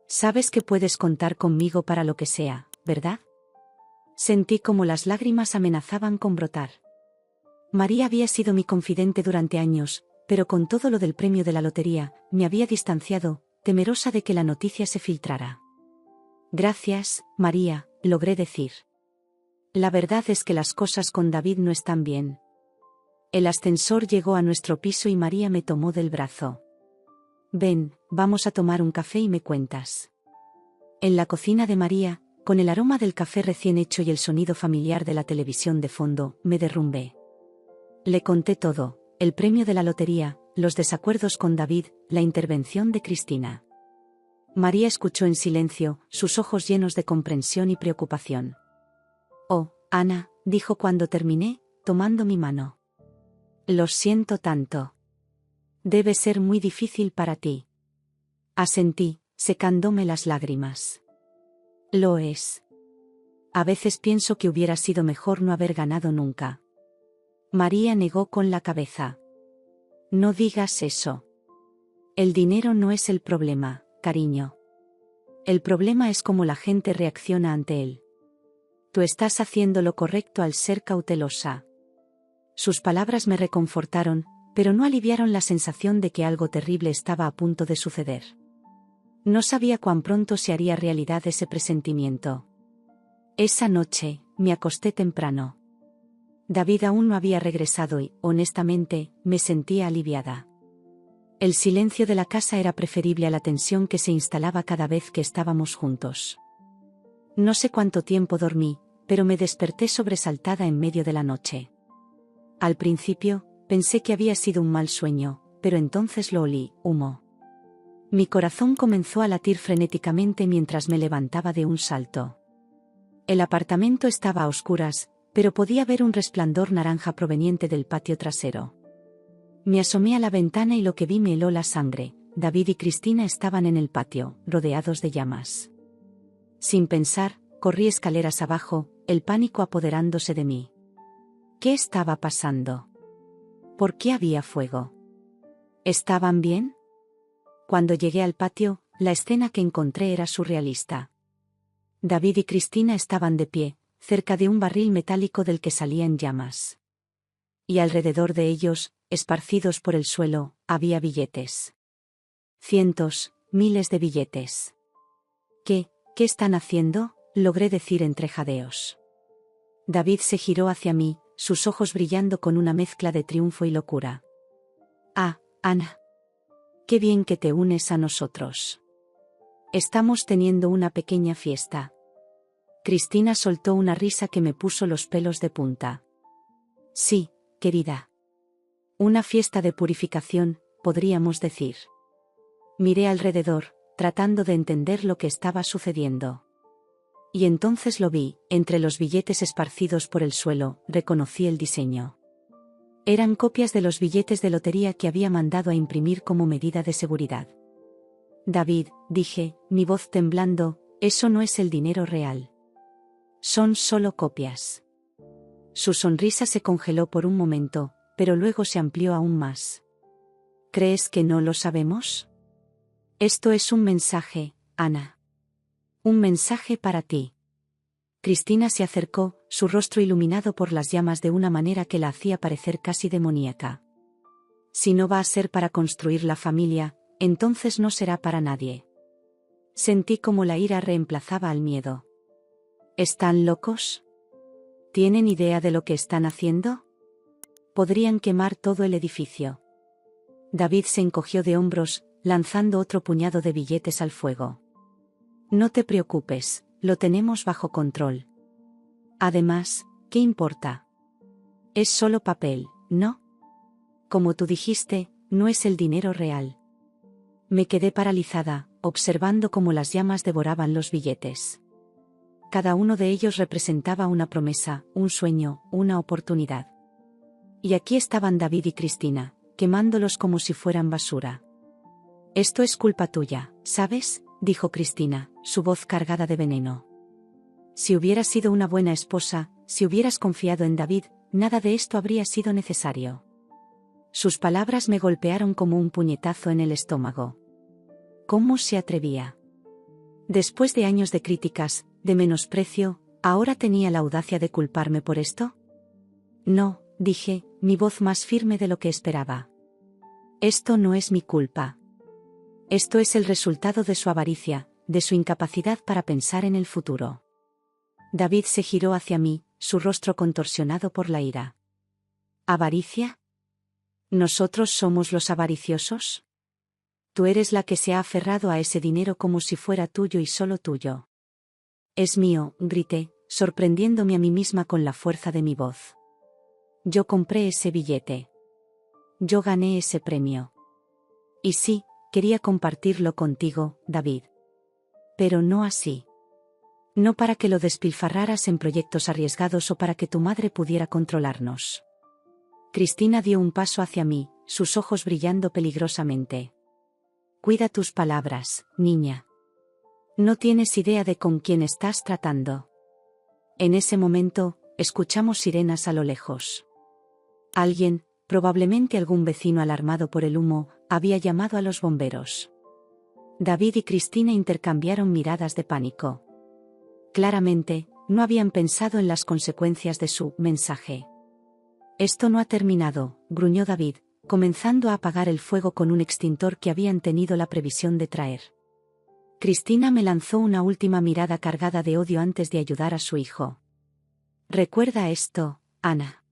Sabes que puedes contar conmigo para lo que sea, ¿verdad? Sentí como las lágrimas amenazaban con brotar. María había sido mi confidente durante años, pero con todo lo del premio de la lotería, me había distanciado, temerosa de que la noticia se filtrara. Gracias, María, logré decir. La verdad es que las cosas con David no están bien. El ascensor llegó a nuestro piso y María me tomó del brazo. Ven, vamos a tomar un café y me cuentas. En la cocina de María, con el aroma del café recién hecho y el sonido familiar de la televisión de fondo, me derrumbé. Le conté todo, el premio de la lotería, los desacuerdos con David, la intervención de Cristina. María escuchó en silencio, sus ojos llenos de comprensión y preocupación. Oh, Ana, dijo cuando terminé, tomando mi mano. Lo siento tanto. Debe ser muy difícil para ti. Asentí, secándome las lágrimas. Lo es. A veces pienso que hubiera sido mejor no haber ganado nunca. María negó con la cabeza. No digas eso. El dinero no es el problema, cariño. El problema es cómo la gente reacciona ante él. Tú estás haciendo lo correcto al ser cautelosa. Sus palabras me reconfortaron, pero no aliviaron la sensación de que algo terrible estaba a punto de suceder. No sabía cuán pronto se haría realidad ese presentimiento. Esa noche, me acosté temprano. David aún no había regresado y, honestamente, me sentía aliviada. El silencio de la casa era preferible a la tensión que se instalaba cada vez que estábamos juntos. No sé cuánto tiempo dormí, pero me desperté sobresaltada en medio de la noche. Al principio, pensé que había sido un mal sueño, pero entonces lo olí, humo. Mi corazón comenzó a latir frenéticamente mientras me levantaba de un salto. El apartamento estaba a oscuras, pero podía ver un resplandor naranja proveniente del patio trasero. Me asomé a la ventana y lo que vi me heló la sangre. David y Cristina estaban en el patio, rodeados de llamas. Sin pensar, corrí escaleras abajo, el pánico apoderándose de mí. ¿Qué estaba pasando? ¿Por qué había fuego? ¿Estaban bien? Cuando llegué al patio, la escena que encontré era surrealista. David y Cristina estaban de pie, cerca de un barril metálico del que salían llamas. Y alrededor de ellos, esparcidos por el suelo, había billetes. Cientos, miles de billetes. ¿Qué están haciendo?, logré decir entre jadeos. David se giró hacia mí, sus ojos brillando con una mezcla de triunfo y locura. Ah, Ana. Qué bien que te unes a nosotros. Estamos teniendo una pequeña fiesta. Cristina soltó una risa que me puso los pelos de punta. Sí, querida. Una fiesta de purificación, podríamos decir. Miré alrededor, tratando de entender lo que estaba sucediendo. Y entonces lo vi, entre los billetes esparcidos por el suelo, reconocí el diseño. Eran copias de los billetes de lotería que había mandado a imprimir como medida de seguridad. David, dije, mi voz temblando, eso no es el dinero real. Son solo copias. Su sonrisa se congeló por un momento, pero luego se amplió aún más. ¿Crees que no lo sabemos? Esto es un mensaje, Ana. Un mensaje para ti. Cristina se acercó, su rostro iluminado por las llamas de una manera que la hacía parecer casi demoníaca. Si no va a ser para construir la familia, entonces no será para nadie. Sentí como la ira reemplazaba al miedo. ¿Están locos? ¿Tienen idea de lo que están haciendo? Podrían quemar todo el edificio. David se encogió de hombros, lanzando otro puñado de billetes al fuego. No te preocupes, lo tenemos bajo control. Además, ¿qué importa? Es solo papel, ¿no? Como tú dijiste, no es el dinero real. Me quedé paralizada, observando cómo las llamas devoraban los billetes. Cada uno de ellos representaba una promesa, un sueño, una oportunidad. Y aquí estaban David y Cristina, quemándolos como si fueran basura. Esto es culpa tuya, ¿sabes?, dijo Cristina, su voz cargada de veneno. Si hubieras sido una buena esposa, si hubieras confiado en David, nada de esto habría sido necesario. Sus palabras me golpearon como un puñetazo en el estómago. ¿Cómo se atrevía? Después de años de críticas, de menosprecio, ¿ahora tenía la audacia de culparme por esto? No, dije, mi voz más firme de lo que esperaba. Esto no es mi culpa. Esto es el resultado de su avaricia, de su incapacidad para pensar en el futuro. David se giró hacia mí, su rostro contorsionado por la ira. ¿Avaricia? ¿Nosotros somos los avariciosos? Tú eres la que se ha aferrado a ese dinero como si fuera tuyo y solo tuyo. Es mío, grité, sorprendiéndome a mí misma con la fuerza de mi voz. Yo compré ese billete. Yo gané ese premio. Y sí, quería compartirlo contigo, David. Pero no así. No para que lo despilfarraras en proyectos arriesgados o para que tu madre pudiera controlarnos. Cristina dio un paso hacia mí, sus ojos brillando peligrosamente. Cuida tus palabras, niña. No tienes idea de con quién estás tratando. En ese momento, escuchamos sirenas a lo lejos. Alguien, probablemente algún vecino alarmado por el humo, había llamado a los bomberos. David y Cristina intercambiaron miradas de pánico. Claramente, no habían pensado en las consecuencias de su mensaje. Esto no ha terminado, gruñó David, comenzando a apagar el fuego con un extintor que habían tenido la previsión de traer. Cristina me lanzó una última mirada cargada de odio antes de ayudar a su hijo. Recuerda esto, Ana.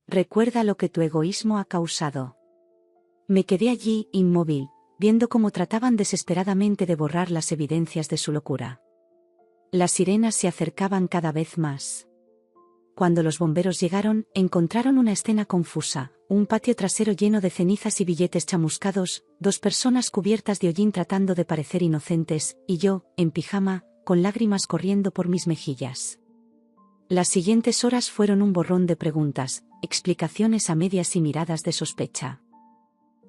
Recuerda lo que tu egoísmo ha causado. Me quedé allí, inmóvil, viendo cómo trataban desesperadamente de borrar las evidencias de su locura. Las sirenas se acercaban cada vez más. Cuando los bomberos llegaron, encontraron una escena confusa, un patio trasero lleno de cenizas y billetes chamuscados, 2 personas cubiertas de hollín tratando de parecer inocentes, y yo, en pijama, con lágrimas corriendo por mis mejillas. Las siguientes horas fueron un borrón de preguntas, explicaciones a medias y miradas de sospecha.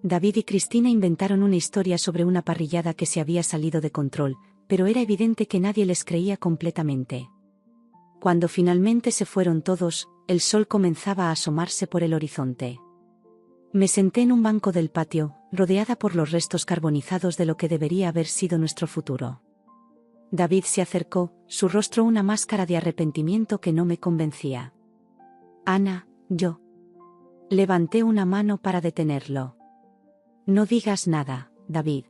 David y Cristina inventaron una historia sobre una parrillada que se había salido de control, pero era evidente que nadie les creía completamente. Cuando finalmente se fueron todos, el sol comenzaba a asomarse por el horizonte. Me senté en un banco del patio, rodeada por los restos carbonizados de lo que debería haber sido nuestro futuro. David se acercó, su rostro una máscara de arrepentimiento que no me convencía. Ana, yo. Levanté una mano para detenerlo. No digas nada, David.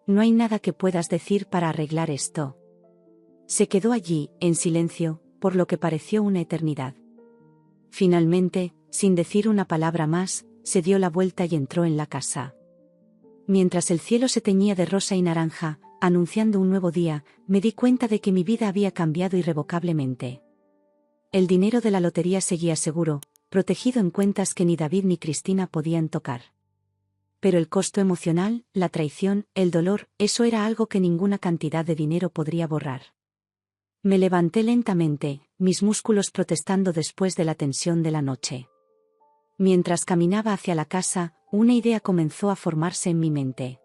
No hay nada que puedas decir para arreglar esto. Se quedó allí, en silencio, por lo que pareció una eternidad. Finalmente, sin decir una palabra más, se dio la vuelta y entró en la casa. Mientras el cielo se teñía de rosa y naranja, anunciando un nuevo día, me di cuenta de que mi vida había cambiado irrevocablemente. El dinero de la lotería seguía seguro, protegido en cuentas que ni David ni Cristina podían tocar. Pero el costo emocional, la traición, el dolor, eso era algo que ninguna cantidad de dinero podría borrar. Me levanté lentamente, mis músculos protestando después de la tensión de la noche. Mientras caminaba hacia la casa, una idea comenzó a formarse en mi mente.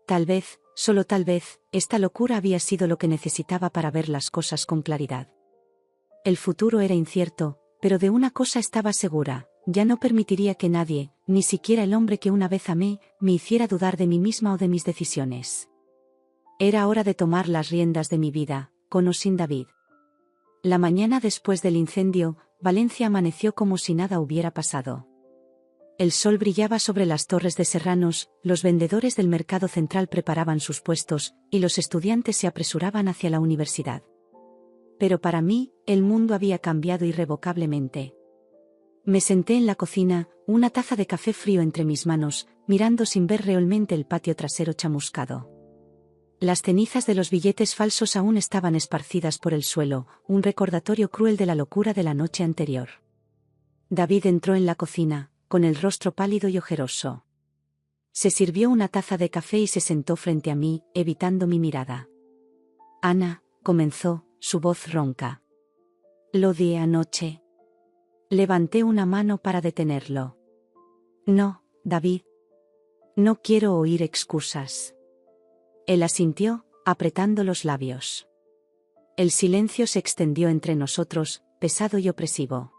Tal vez, solo tal vez, esta locura había sido lo que necesitaba para ver las cosas con claridad. El futuro era incierto, pero de una cosa estaba segura, ya no permitiría que nadie, ni siquiera el hombre que una vez amé, me hiciera dudar de mí misma o de mis decisiones. Era hora de tomar las riendas de mi vida, con o sin David. La mañana después del incendio, Valencia amaneció como si nada hubiera pasado. El sol brillaba sobre las torres de Serranos, los vendedores del mercado central preparaban sus puestos, y los estudiantes se apresuraban hacia la universidad. Pero para mí, el mundo había cambiado irrevocablemente. Me senté en la cocina, una taza de café frío entre mis manos, mirando sin ver realmente el patio trasero chamuscado. Las cenizas de los billetes falsos aún estaban esparcidas por el suelo, un recordatorio cruel de la locura de la noche anterior. David entró en la cocina, con el rostro pálido y ojeroso. Se sirvió una taza de café y se sentó frente a mí, evitando mi mirada. Ana, comenzó, su voz ronca. Lo di anoche. Levanté una mano para detenerlo. No, David. No quiero oír excusas. Él asintió, apretando los labios. El silencio se extendió entre nosotros, pesado y opresivo.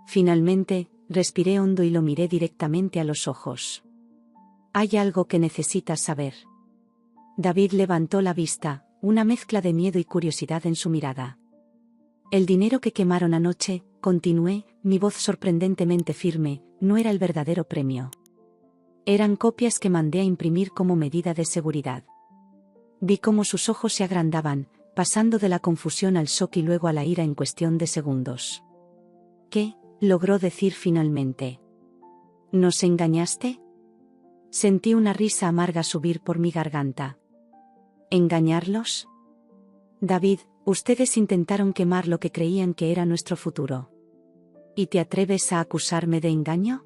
Finalmente, respiré hondo y lo miré directamente a los ojos. Hay algo que necesitas saber. David levantó la vista, una mezcla de miedo y curiosidad en su mirada. El dinero que quemaron anoche, continué, mi voz sorprendentemente firme, no era el verdadero premio. Eran copias que mandé a imprimir como medida de seguridad. Vi cómo sus ojos se agrandaban, pasando de la confusión al shock y luego a la ira en cuestión de segundos. ¿Qué? Logró decir finalmente. ¿Nos engañaste? Sentí una risa amarga subir por mi garganta. ¿Engañarlos? David, ustedes intentaron quemar lo que creían que era nuestro futuro. ¿Y te atreves a acusarme de engaño?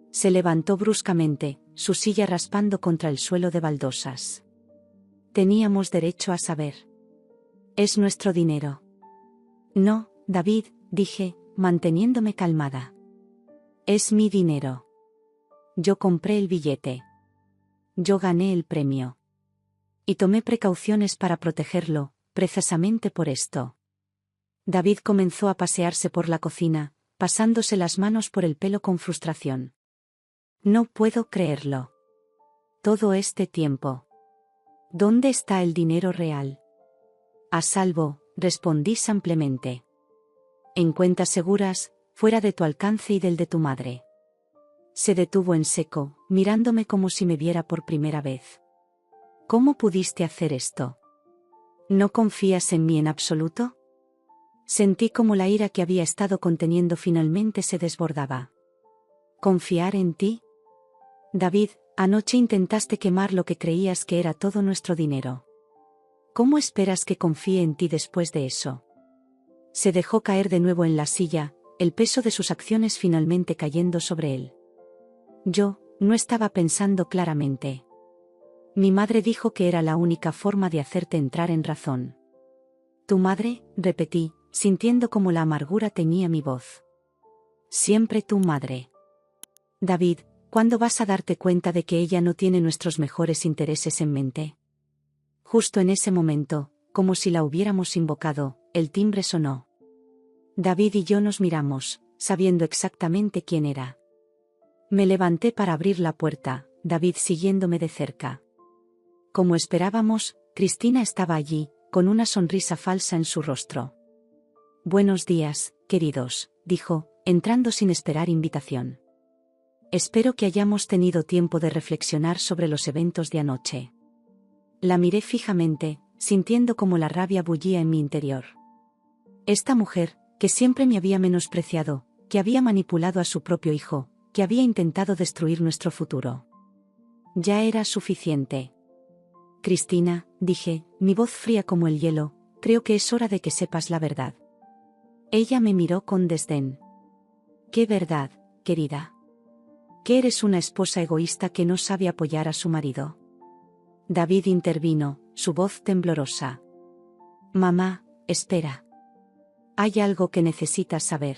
Se levantó bruscamente, su silla raspando contra el suelo de baldosas. Teníamos derecho a saber. Es nuestro dinero. No, David, dije, manteniéndome calmada. Es mi dinero. Yo compré el billete. Yo gané el premio. Y tomé precauciones para protegerlo, precisamente por esto. David comenzó a pasearse por la cocina, pasándose las manos por el pelo con frustración. No puedo creerlo. Todo este tiempo. ¿Dónde está el dinero real? A salvo, respondí simplemente. En cuentas seguras, fuera de tu alcance y del de tu madre. Se detuvo en seco, mirándome como si me viera por primera vez. ¿Cómo pudiste hacer esto? ¿No confías en mí en absoluto? Sentí como la ira que había estado conteniendo finalmente se desbordaba. ¿Confiar en ti? David, anoche intentaste quemar lo que creías que era todo nuestro dinero. ¿Cómo esperas que confíe en ti después de eso? Se dejó caer de nuevo en la silla, el peso de sus acciones finalmente cayendo sobre él. Yo, no estaba pensando claramente. Mi madre dijo que era la única forma de hacerte entrar en razón. ¿Tu madre?, repetí, sintiendo como la amargura teñía mi voz. Siempre tu madre. David, ¿cuándo vas a darte cuenta de que ella no tiene nuestros mejores intereses en mente? Justo en ese momento, como si la hubiéramos invocado, el timbre sonó. David y yo nos miramos, sabiendo exactamente quién era. Me levanté para abrir la puerta, David siguiéndome de cerca. Como esperábamos, Cristina estaba allí, con una sonrisa falsa en su rostro. Buenos días, queridos, dijo, entrando sin esperar invitación. Espero que hayamos tenido tiempo de reflexionar sobre los eventos de anoche. La miré fijamente, sintiendo como la rabia bullía en mi interior. Esta mujer, que siempre me había menospreciado, que había manipulado a su propio hijo, que había intentado destruir nuestro futuro. Ya era suficiente. Cristina, dije, mi voz fría como el hielo, creo que es hora de que sepas la verdad. Ella me miró con desdén. ¿Qué verdad, querida? Que eres una esposa egoísta que no sabe apoyar a su marido. David intervino, su voz temblorosa. Mamá, espera. Hay algo que necesitas saber.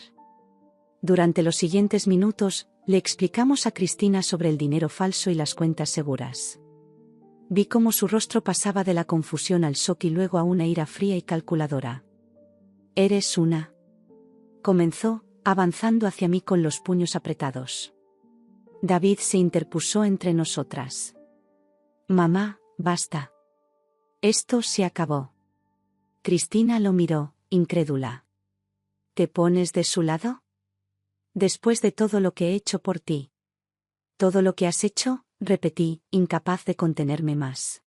Durante los siguientes minutos, le explicamos a Cristina sobre el dinero falso y las cuentas seguras. Vi cómo su rostro pasaba de la confusión al shock y luego a una ira fría y calculadora. Eres una. Comenzó, avanzando hacia mí con los puños apretados. David se interpuso entre nosotras. Mamá, basta. Esto se acabó. Cristina lo miró, incrédula. ¿Te pones de su lado? Después de todo lo que he hecho por ti. ¿Todo lo que has hecho?, repetí, incapaz de contenerme más.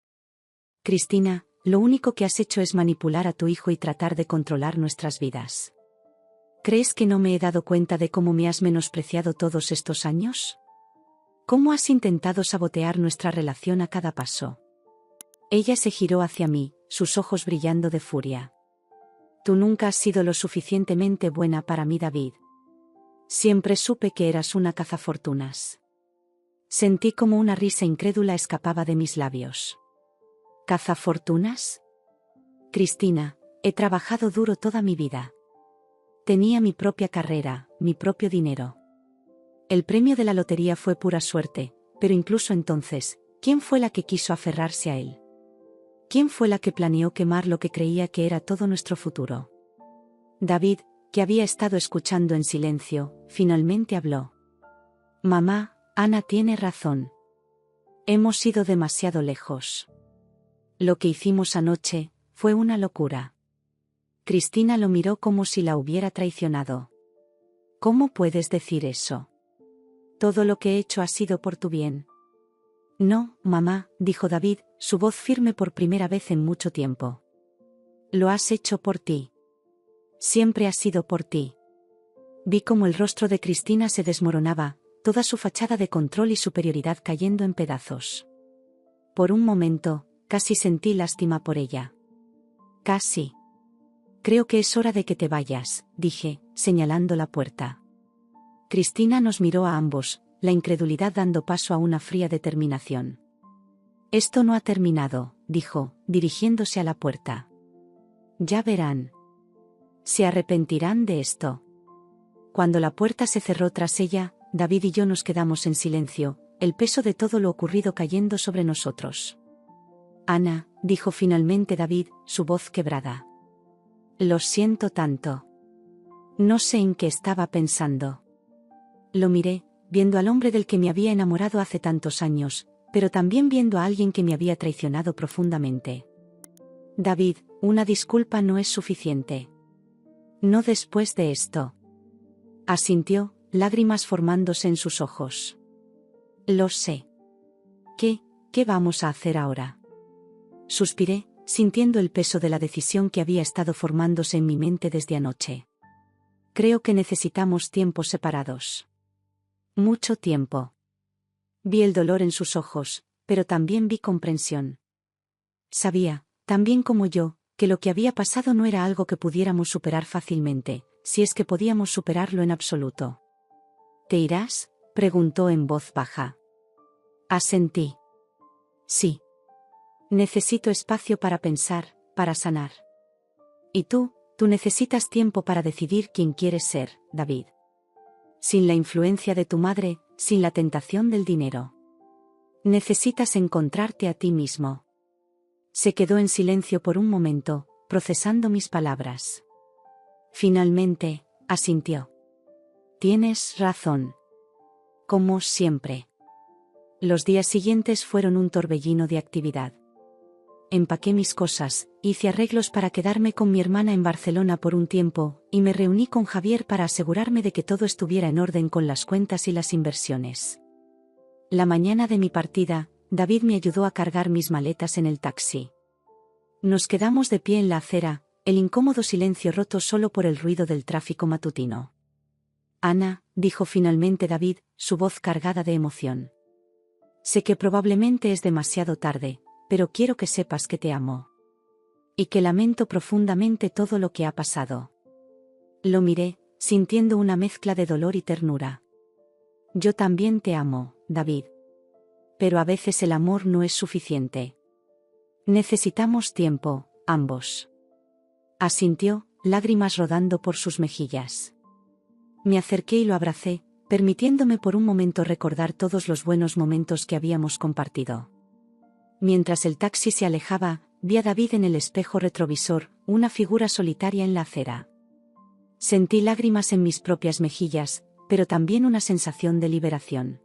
Cristina, lo único que has hecho es manipular a tu hijo y tratar de controlar nuestras vidas. ¿Crees que no me he dado cuenta de cómo me has menospreciado todos estos años? ¿Cómo has intentado sabotear nuestra relación a cada paso? Ella se giró hacia mí, sus ojos brillando de furia. Tú nunca has sido lo suficientemente buena para mí, David. Siempre supe que eras una cazafortunas. Sentí como una risa incrédula escapaba de mis labios. ¿Cazafortunas? Cristina, he trabajado duro toda mi vida. Tenía mi propia carrera, mi propio dinero. El premio de la lotería fue pura suerte, pero incluso entonces, ¿quién fue la que quiso aferrarse a él? ¿Quién fue la que planeó quemar lo que creía que era todo nuestro futuro? David, que había estado escuchando en silencio, finalmente habló. Mamá, Ana tiene razón. Hemos ido demasiado lejos. Lo que hicimos anoche fue una locura. Cristina lo miró como si la hubiera traicionado. ¿Cómo puedes decir eso? Todo lo que he hecho ha sido por tu bien. No, mamá, dijo David, su voz firme por primera vez en mucho tiempo. Lo has hecho por ti. Siempre ha sido por ti. Vi cómo el rostro de Cristina se desmoronaba, toda su fachada de control y superioridad cayendo en pedazos. Por un momento, casi sentí lástima por ella. Casi. Creo que es hora de que te vayas, dije, señalando la puerta. Cristina nos miró a ambos, la incredulidad dando paso a una fría determinación. Esto no ha terminado, dijo, dirigiéndose a la puerta. Ya verán. Se arrepentirán de esto. Cuando la puerta se cerró tras ella, David y yo nos quedamos en silencio, el peso de todo lo ocurrido cayendo sobre nosotros. Ana, dijo finalmente David, su voz quebrada. Lo siento tanto. No sé en qué estaba pensando. Lo miré, viendo al hombre del que me había enamorado hace tantos años, pero también viendo a alguien que me había traicionado profundamente. David, una disculpa no es suficiente. No después de esto. Asintió, lágrimas formándose en sus ojos. Lo sé. ¿Qué vamos a hacer ahora? Suspiré, sintiendo el peso de la decisión que había estado formándose en mi mente desde anoche. Creo que necesitamos tiempos separados. Mucho tiempo. Vi el dolor en sus ojos, pero también vi comprensión. Sabía, también como yo, que lo que había pasado no era algo que pudiéramos superar fácilmente, si es que podíamos superarlo en absoluto. ¿Te irás?, preguntó en voz baja. Asentí. Sí. Necesito espacio para pensar, para sanar. Y tú necesitas tiempo para decidir quién quieres ser, David. Sin la influencia de tu madre, sin la tentación del dinero. Necesitas encontrarte a ti mismo. Se quedó en silencio por un momento, procesando mis palabras. Finalmente, asintió. Tienes razón. Como siempre. Los días siguientes fueron un torbellino de actividad. Empaqué mis cosas, hice arreglos para quedarme con mi hermana en Barcelona por un tiempo, y me reuní con Javier para asegurarme de que todo estuviera en orden con las cuentas y las inversiones. La mañana de mi partida, David me ayudó a cargar mis maletas en el taxi. Nos quedamos de pie en la acera, el incómodo silencio roto solo por el ruido del tráfico matutino. Ana, dijo finalmente David, su voz cargada de emoción. Sé que probablemente es demasiado tarde, pero quiero que sepas que te amo. Y que lamento profundamente todo lo que ha pasado. Lo miré, sintiendo una mezcla de dolor y ternura. Yo también te amo, David. Pero a veces el amor no es suficiente. Necesitamos tiempo, ambos. Asintió, lágrimas rodando por sus mejillas. Me acerqué y lo abracé, permitiéndome por un momento recordar todos los buenos momentos que habíamos compartido. Mientras el taxi se alejaba, vi a David en el espejo retrovisor, una figura solitaria en la acera. Sentí lágrimas en mis propias mejillas, pero también una sensación de liberación.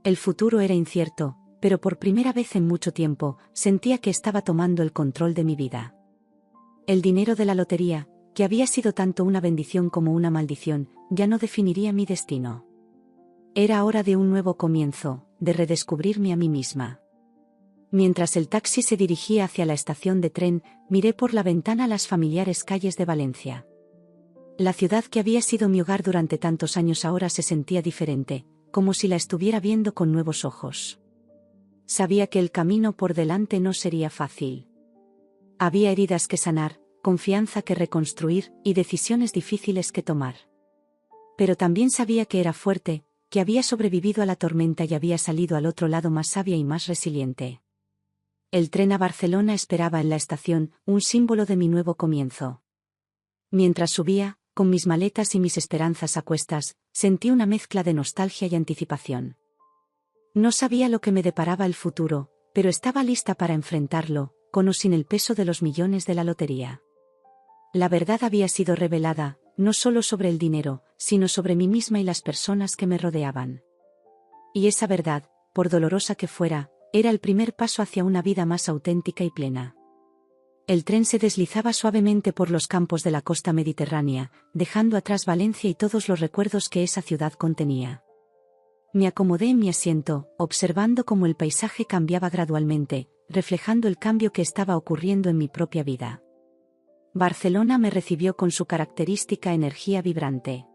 El futuro era incierto, pero por primera vez en mucho tiempo, sentía que estaba tomando el control de mi vida. El dinero de la lotería, que había sido tanto una bendición como una maldición, ya no definiría mi destino. Era hora de un nuevo comienzo, de redescubrirme a mí misma. Mientras el taxi se dirigía hacia la estación de tren, miré por la ventana las familiares calles de Valencia. La ciudad que había sido mi hogar durante tantos años ahora se sentía diferente, como si la estuviera viendo con nuevos ojos. Sabía que el camino por delante no sería fácil. Había heridas que sanar, confianza que reconstruir y decisiones difíciles que tomar. Pero también sabía que era fuerte, que había sobrevivido a la tormenta y había salido al otro lado más sabia y más resiliente. El tren a Barcelona esperaba en la estación, un símbolo de mi nuevo comienzo. Mientras subía, con mis maletas y mis esperanzas a cuestas, sentí una mezcla de nostalgia y anticipación. No sabía lo que me deparaba el futuro, pero estaba lista para enfrentarlo, con o sin el peso de los millones de la lotería. La verdad había sido revelada, no solo sobre el dinero, sino sobre mí misma y las personas que me rodeaban. Y esa verdad, por dolorosa que fuera, era el primer paso hacia una vida más auténtica y plena. El tren se deslizaba suavemente por los campos de la costa mediterránea, dejando atrás Valencia y todos los recuerdos que esa ciudad contenía. Me acomodé en mi asiento, observando cómo el paisaje cambiaba gradualmente, reflejando el cambio que estaba ocurriendo en mi propia vida. Barcelona me recibió con su característica energía vibrante.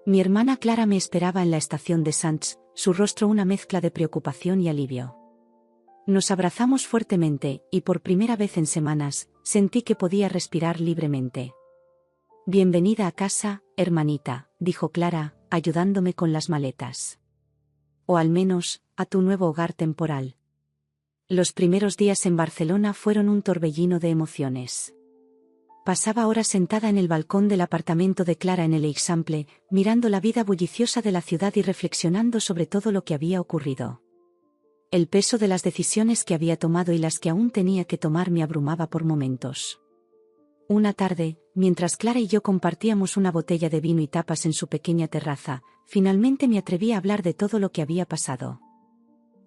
Mi hermana Clara me esperaba en la estación de Sants, su rostro una mezcla de preocupación y alivio. Nos abrazamos fuertemente, y por primera vez en semanas, sentí que podía respirar libremente. Bienvenida a casa, hermanita, dijo Clara, ayudándome con las maletas. O al menos, a tu nuevo hogar temporal. Los primeros días en Barcelona fueron un torbellino de emociones. Pasaba horas sentada en el balcón del apartamento de Clara en el Eixample, mirando la vida bulliciosa de la ciudad y reflexionando sobre todo lo que había ocurrido. El peso de las decisiones que había tomado y las que aún tenía que tomar me abrumaba por momentos. Una tarde, mientras Clara y yo compartíamos una botella de vino y tapas en su pequeña terraza, finalmente me atreví a hablar de todo lo que había pasado.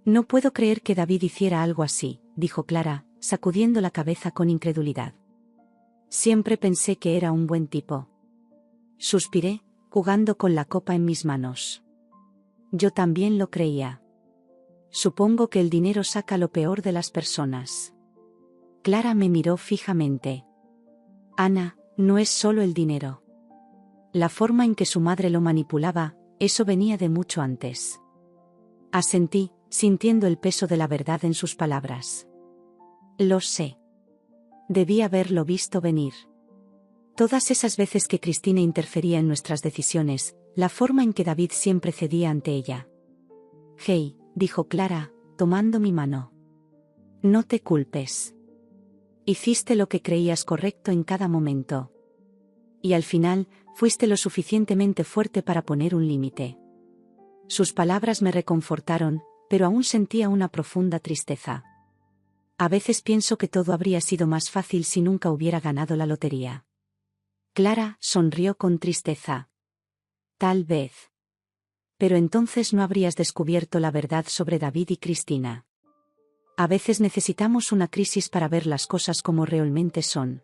«No puedo creer que David hiciera algo así», dijo Clara, sacudiendo la cabeza con incredulidad. «Siempre pensé que era un buen tipo». Suspiré, jugando con la copa en mis manos. Yo también lo creía. Supongo que el dinero saca lo peor de las personas. Clara me miró fijamente. Ana, no es solo el dinero. La forma en que su madre lo manipulaba, eso venía de mucho antes. Asentí, sintiendo el peso de la verdad en sus palabras. Lo sé. Debí haberlo visto venir. Todas esas veces que Cristina interfería en nuestras decisiones, la forma en que David siempre cedía ante ella. «Hey», dijo Clara, tomando mi mano. «No te culpes. Hiciste lo que creías correcto en cada momento. Y al final, fuiste lo suficientemente fuerte para poner un límite». Sus palabras me reconfortaron, pero aún sentía una profunda tristeza. A veces pienso que todo habría sido más fácil si nunca hubiera ganado la lotería. Clara sonrió con tristeza. Tal vez. Pero entonces no habrías descubierto la verdad sobre David y Cristina. A veces necesitamos una crisis para ver las cosas como realmente son.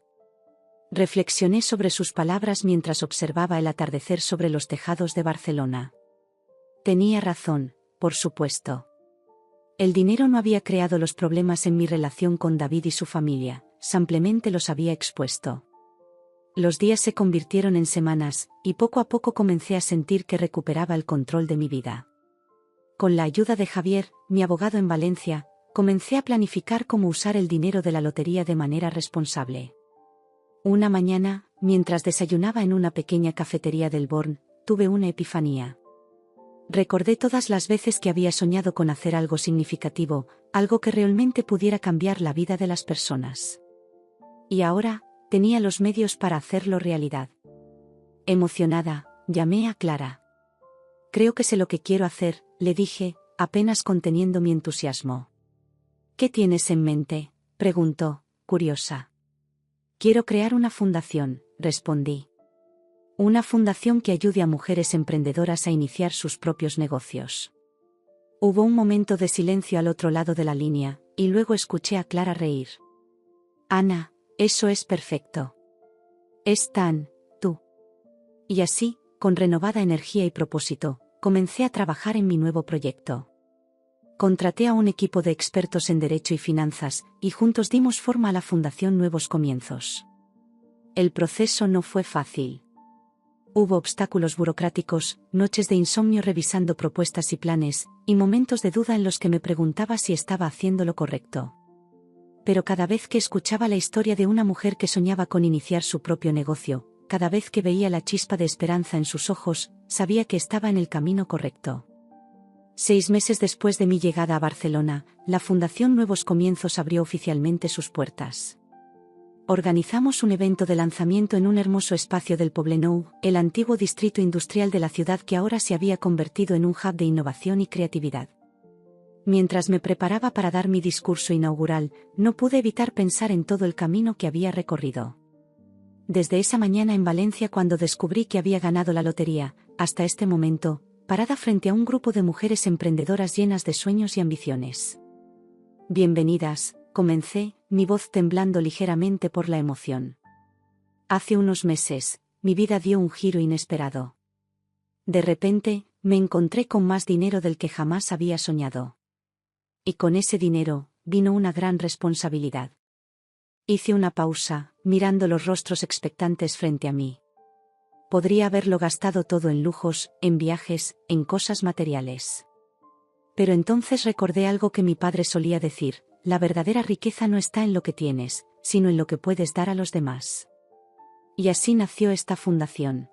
Reflexioné sobre sus palabras mientras observaba el atardecer sobre los tejados de Barcelona. Tenía razón, por supuesto. El dinero no había creado los problemas en mi relación con David y su familia, simplemente los había expuesto. Los días se convirtieron en semanas, y poco a poco comencé a sentir que recuperaba el control de mi vida. Con la ayuda de Javier, mi abogado en Valencia, comencé a planificar cómo usar el dinero de la lotería de manera responsable. Una mañana, mientras desayunaba en una pequeña cafetería del Born, tuve una epifanía. Recordé todas las veces que había soñado con hacer algo significativo, algo que realmente pudiera cambiar la vida de las personas. Y ahora, tenía los medios para hacerlo realidad. Emocionada, llamé a Clara. «Creo que sé lo que quiero hacer», le dije, apenas conteniendo mi entusiasmo. «¿Qué tienes en mente?», preguntó, curiosa. «Quiero crear una fundación», respondí. Una fundación que ayude a mujeres emprendedoras a iniciar sus propios negocios. Hubo un momento de silencio al otro lado de la línea, y luego escuché a Clara reír. «Ana, eso es perfecto. Es tan, tú». Y así, con renovada energía y propósito, comencé a trabajar en mi nuevo proyecto. Contraté a un equipo de expertos en derecho y finanzas, y juntos dimos forma a la Fundación Nuevos Comienzos. El proceso no fue fácil. Hubo obstáculos burocráticos, noches de insomnio revisando propuestas y planes, y momentos de duda en los que me preguntaba si estaba haciendo lo correcto. Pero cada vez que escuchaba la historia de una mujer que soñaba con iniciar su propio negocio, cada vez que veía la chispa de esperanza en sus ojos, sabía que estaba en el camino correcto. 6 meses después de mi llegada a Barcelona, la Fundación Nuevos Comienzos abrió oficialmente sus puertas. Organizamos un evento de lanzamiento en un hermoso espacio del Poblenou, el antiguo distrito industrial de la ciudad que ahora se había convertido en un hub de innovación y creatividad. Mientras me preparaba para dar mi discurso inaugural, no pude evitar pensar en todo el camino que había recorrido. Desde esa mañana en Valencia cuando descubrí que había ganado la lotería, hasta este momento, parada frente a un grupo de mujeres emprendedoras llenas de sueños y ambiciones. «Bienvenidas», comencé, mi voz temblando ligeramente por la emoción. Hace unos meses, mi vida dio un giro inesperado. De repente, me encontré con más dinero del que jamás había soñado. Y con ese dinero, vino una gran responsabilidad. Hice una pausa, mirando los rostros expectantes frente a mí. Podría haberlo gastado todo en lujos, en viajes, en cosas materiales. Pero entonces recordé algo que mi padre solía decir: la verdadera riqueza no está en lo que tienes, sino en lo que puedes dar a los demás. Y así nació esta fundación.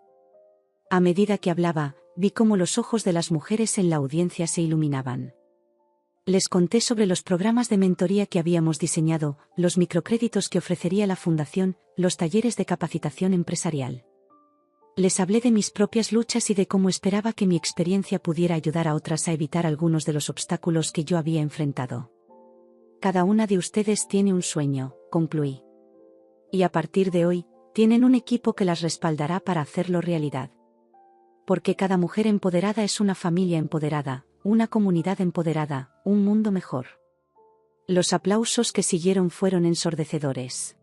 A medida que hablaba, vi cómo los ojos de las mujeres en la audiencia se iluminaban. Les conté sobre los programas de mentoría que habíamos diseñado, los microcréditos que ofrecería la fundación, los talleres de capacitación empresarial. Les hablé de mis propias luchas y de cómo esperaba que mi experiencia pudiera ayudar a otras a evitar algunos de los obstáculos que yo había enfrentado. Cada una de ustedes tiene un sueño, concluí. Y a partir de hoy, tienen un equipo que las respaldará para hacerlo realidad. Porque cada mujer empoderada es una familia empoderada, una comunidad empoderada, un mundo mejor. Los aplausos que siguieron fueron ensordecedores.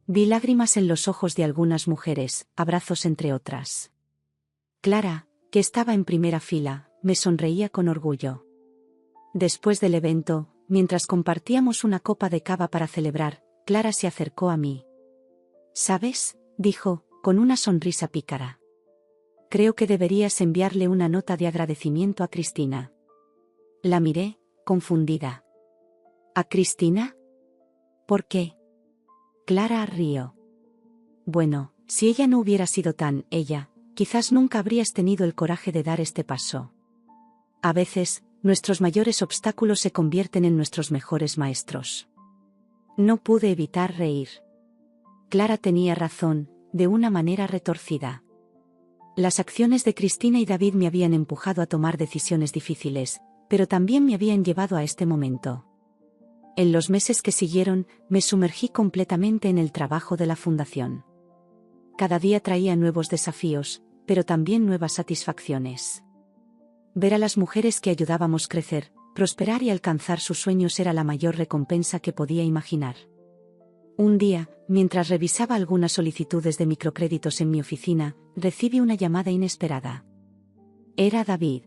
Vi lágrimas en los ojos de algunas mujeres, abrazos entre otras. Clara, que estaba en primera fila, me sonreía con orgullo. Después del evento, mientras compartíamos una copa de cava para celebrar, Clara se acercó a mí. ¿Sabes?, dijo, con una sonrisa pícara. Creo que deberías enviarle una nota de agradecimiento a Cristina. La miré, confundida. ¿A Cristina? ¿Por qué? Clara rió. Bueno, si ella no hubiera sido tan ella, quizás nunca habrías tenido el coraje de dar este paso. A veces, nuestros mayores obstáculos se convierten en nuestros mejores maestros. No pude evitar reír. Clara tenía razón, de una manera retorcida. Las acciones de Cristina y David me habían empujado a tomar decisiones difíciles, pero también me habían llevado a este momento. En los meses que siguieron, me sumergí completamente en el trabajo de la fundación. Cada día traía nuevos desafíos, pero también nuevas satisfacciones. Ver a las mujeres que ayudábamos crecer, prosperar y alcanzar sus sueños era la mayor recompensa que podía imaginar. Un día, mientras revisaba algunas solicitudes de microcréditos en mi oficina, recibí una llamada inesperada. Era David.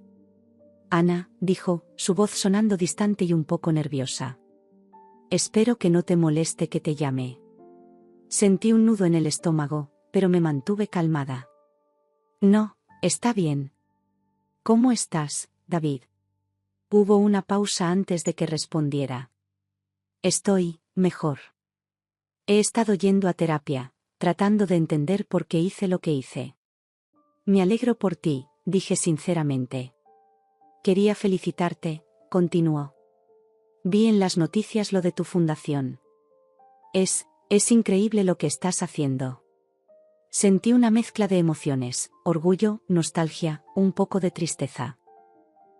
Ana, dijo, su voz sonando distante y un poco nerviosa. Espero que no te moleste que te llame. Sentí un nudo en el estómago, pero me mantuve calmada. No, está bien. ¿Cómo estás, David? Hubo una pausa antes de que respondiera. Estoy mejor. He estado yendo a terapia, tratando de entender por qué hice lo que hice. Me alegro por ti, dije sinceramente. Quería felicitarte, continuó. Vi en las noticias lo de tu fundación. Es increíble lo que estás haciendo. Sentí una mezcla de emociones, orgullo, nostalgia, un poco de tristeza.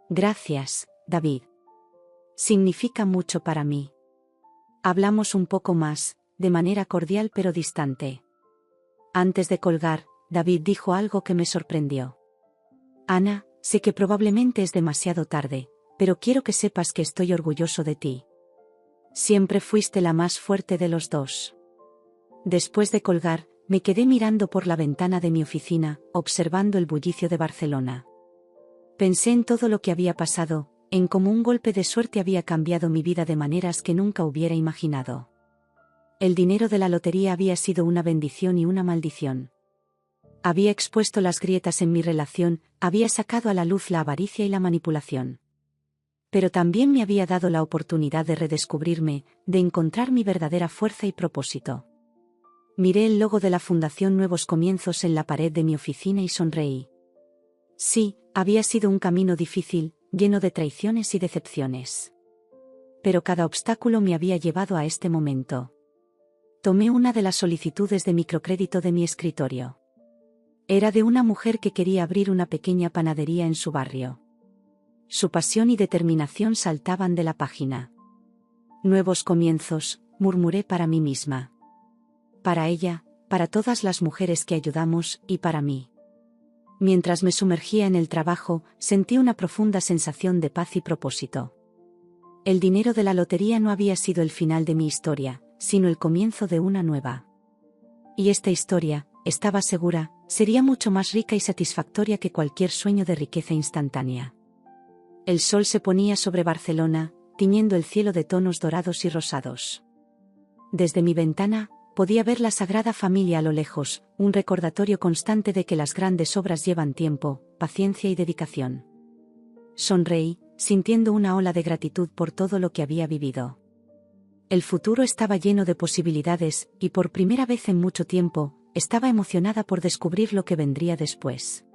Gracias, David. Significa mucho para mí. Hablamos un poco más, de manera cordial pero distante. Antes de colgar, David dijo algo que me sorprendió. Ana, sé que probablemente es demasiado tarde, pero quiero que sepas que estoy orgulloso de ti. Siempre fuiste la más fuerte de los dos. Después de colgar, me quedé mirando por la ventana de mi oficina, observando el bullicio de Barcelona. Pensé en todo lo que había pasado, en cómo un golpe de suerte había cambiado mi vida de maneras que nunca hubiera imaginado. El dinero de la lotería había sido una bendición y una maldición. Había expuesto las grietas en mi relación, había sacado a la luz la avaricia y la manipulación. Pero también me había dado la oportunidad de redescubrirme, de encontrar mi verdadera fuerza y propósito. Miré el logo de la Fundación Nuevos Comienzos en la pared de mi oficina y sonreí. Sí, había sido un camino difícil, lleno de traiciones y decepciones. Pero cada obstáculo me había llevado a este momento. Tomé una de las solicitudes de microcrédito de mi escritorio. Era de una mujer que quería abrir una pequeña panadería en su barrio. Su pasión y determinación saltaban de la página. Nuevos comienzos, murmuré para mí misma. Para ella, para todas las mujeres que ayudamos, y para mí. Mientras me sumergía en el trabajo, sentí una profunda sensación de paz y propósito. El dinero de la lotería no había sido el final de mi historia, sino el comienzo de una nueva. Y esta historia, estaba segura, sería mucho más rica y satisfactoria que cualquier sueño de riqueza instantánea. El sol se ponía sobre Barcelona, tiñendo el cielo de tonos dorados y rosados. Desde mi ventana, podía ver la Sagrada Familia a lo lejos, un recordatorio constante de que las grandes obras llevan tiempo, paciencia y dedicación. Sonreí, sintiendo una ola de gratitud por todo lo que había vivido. El futuro estaba lleno de posibilidades, y por primera vez en mucho tiempo, estaba emocionada por descubrir lo que vendría después.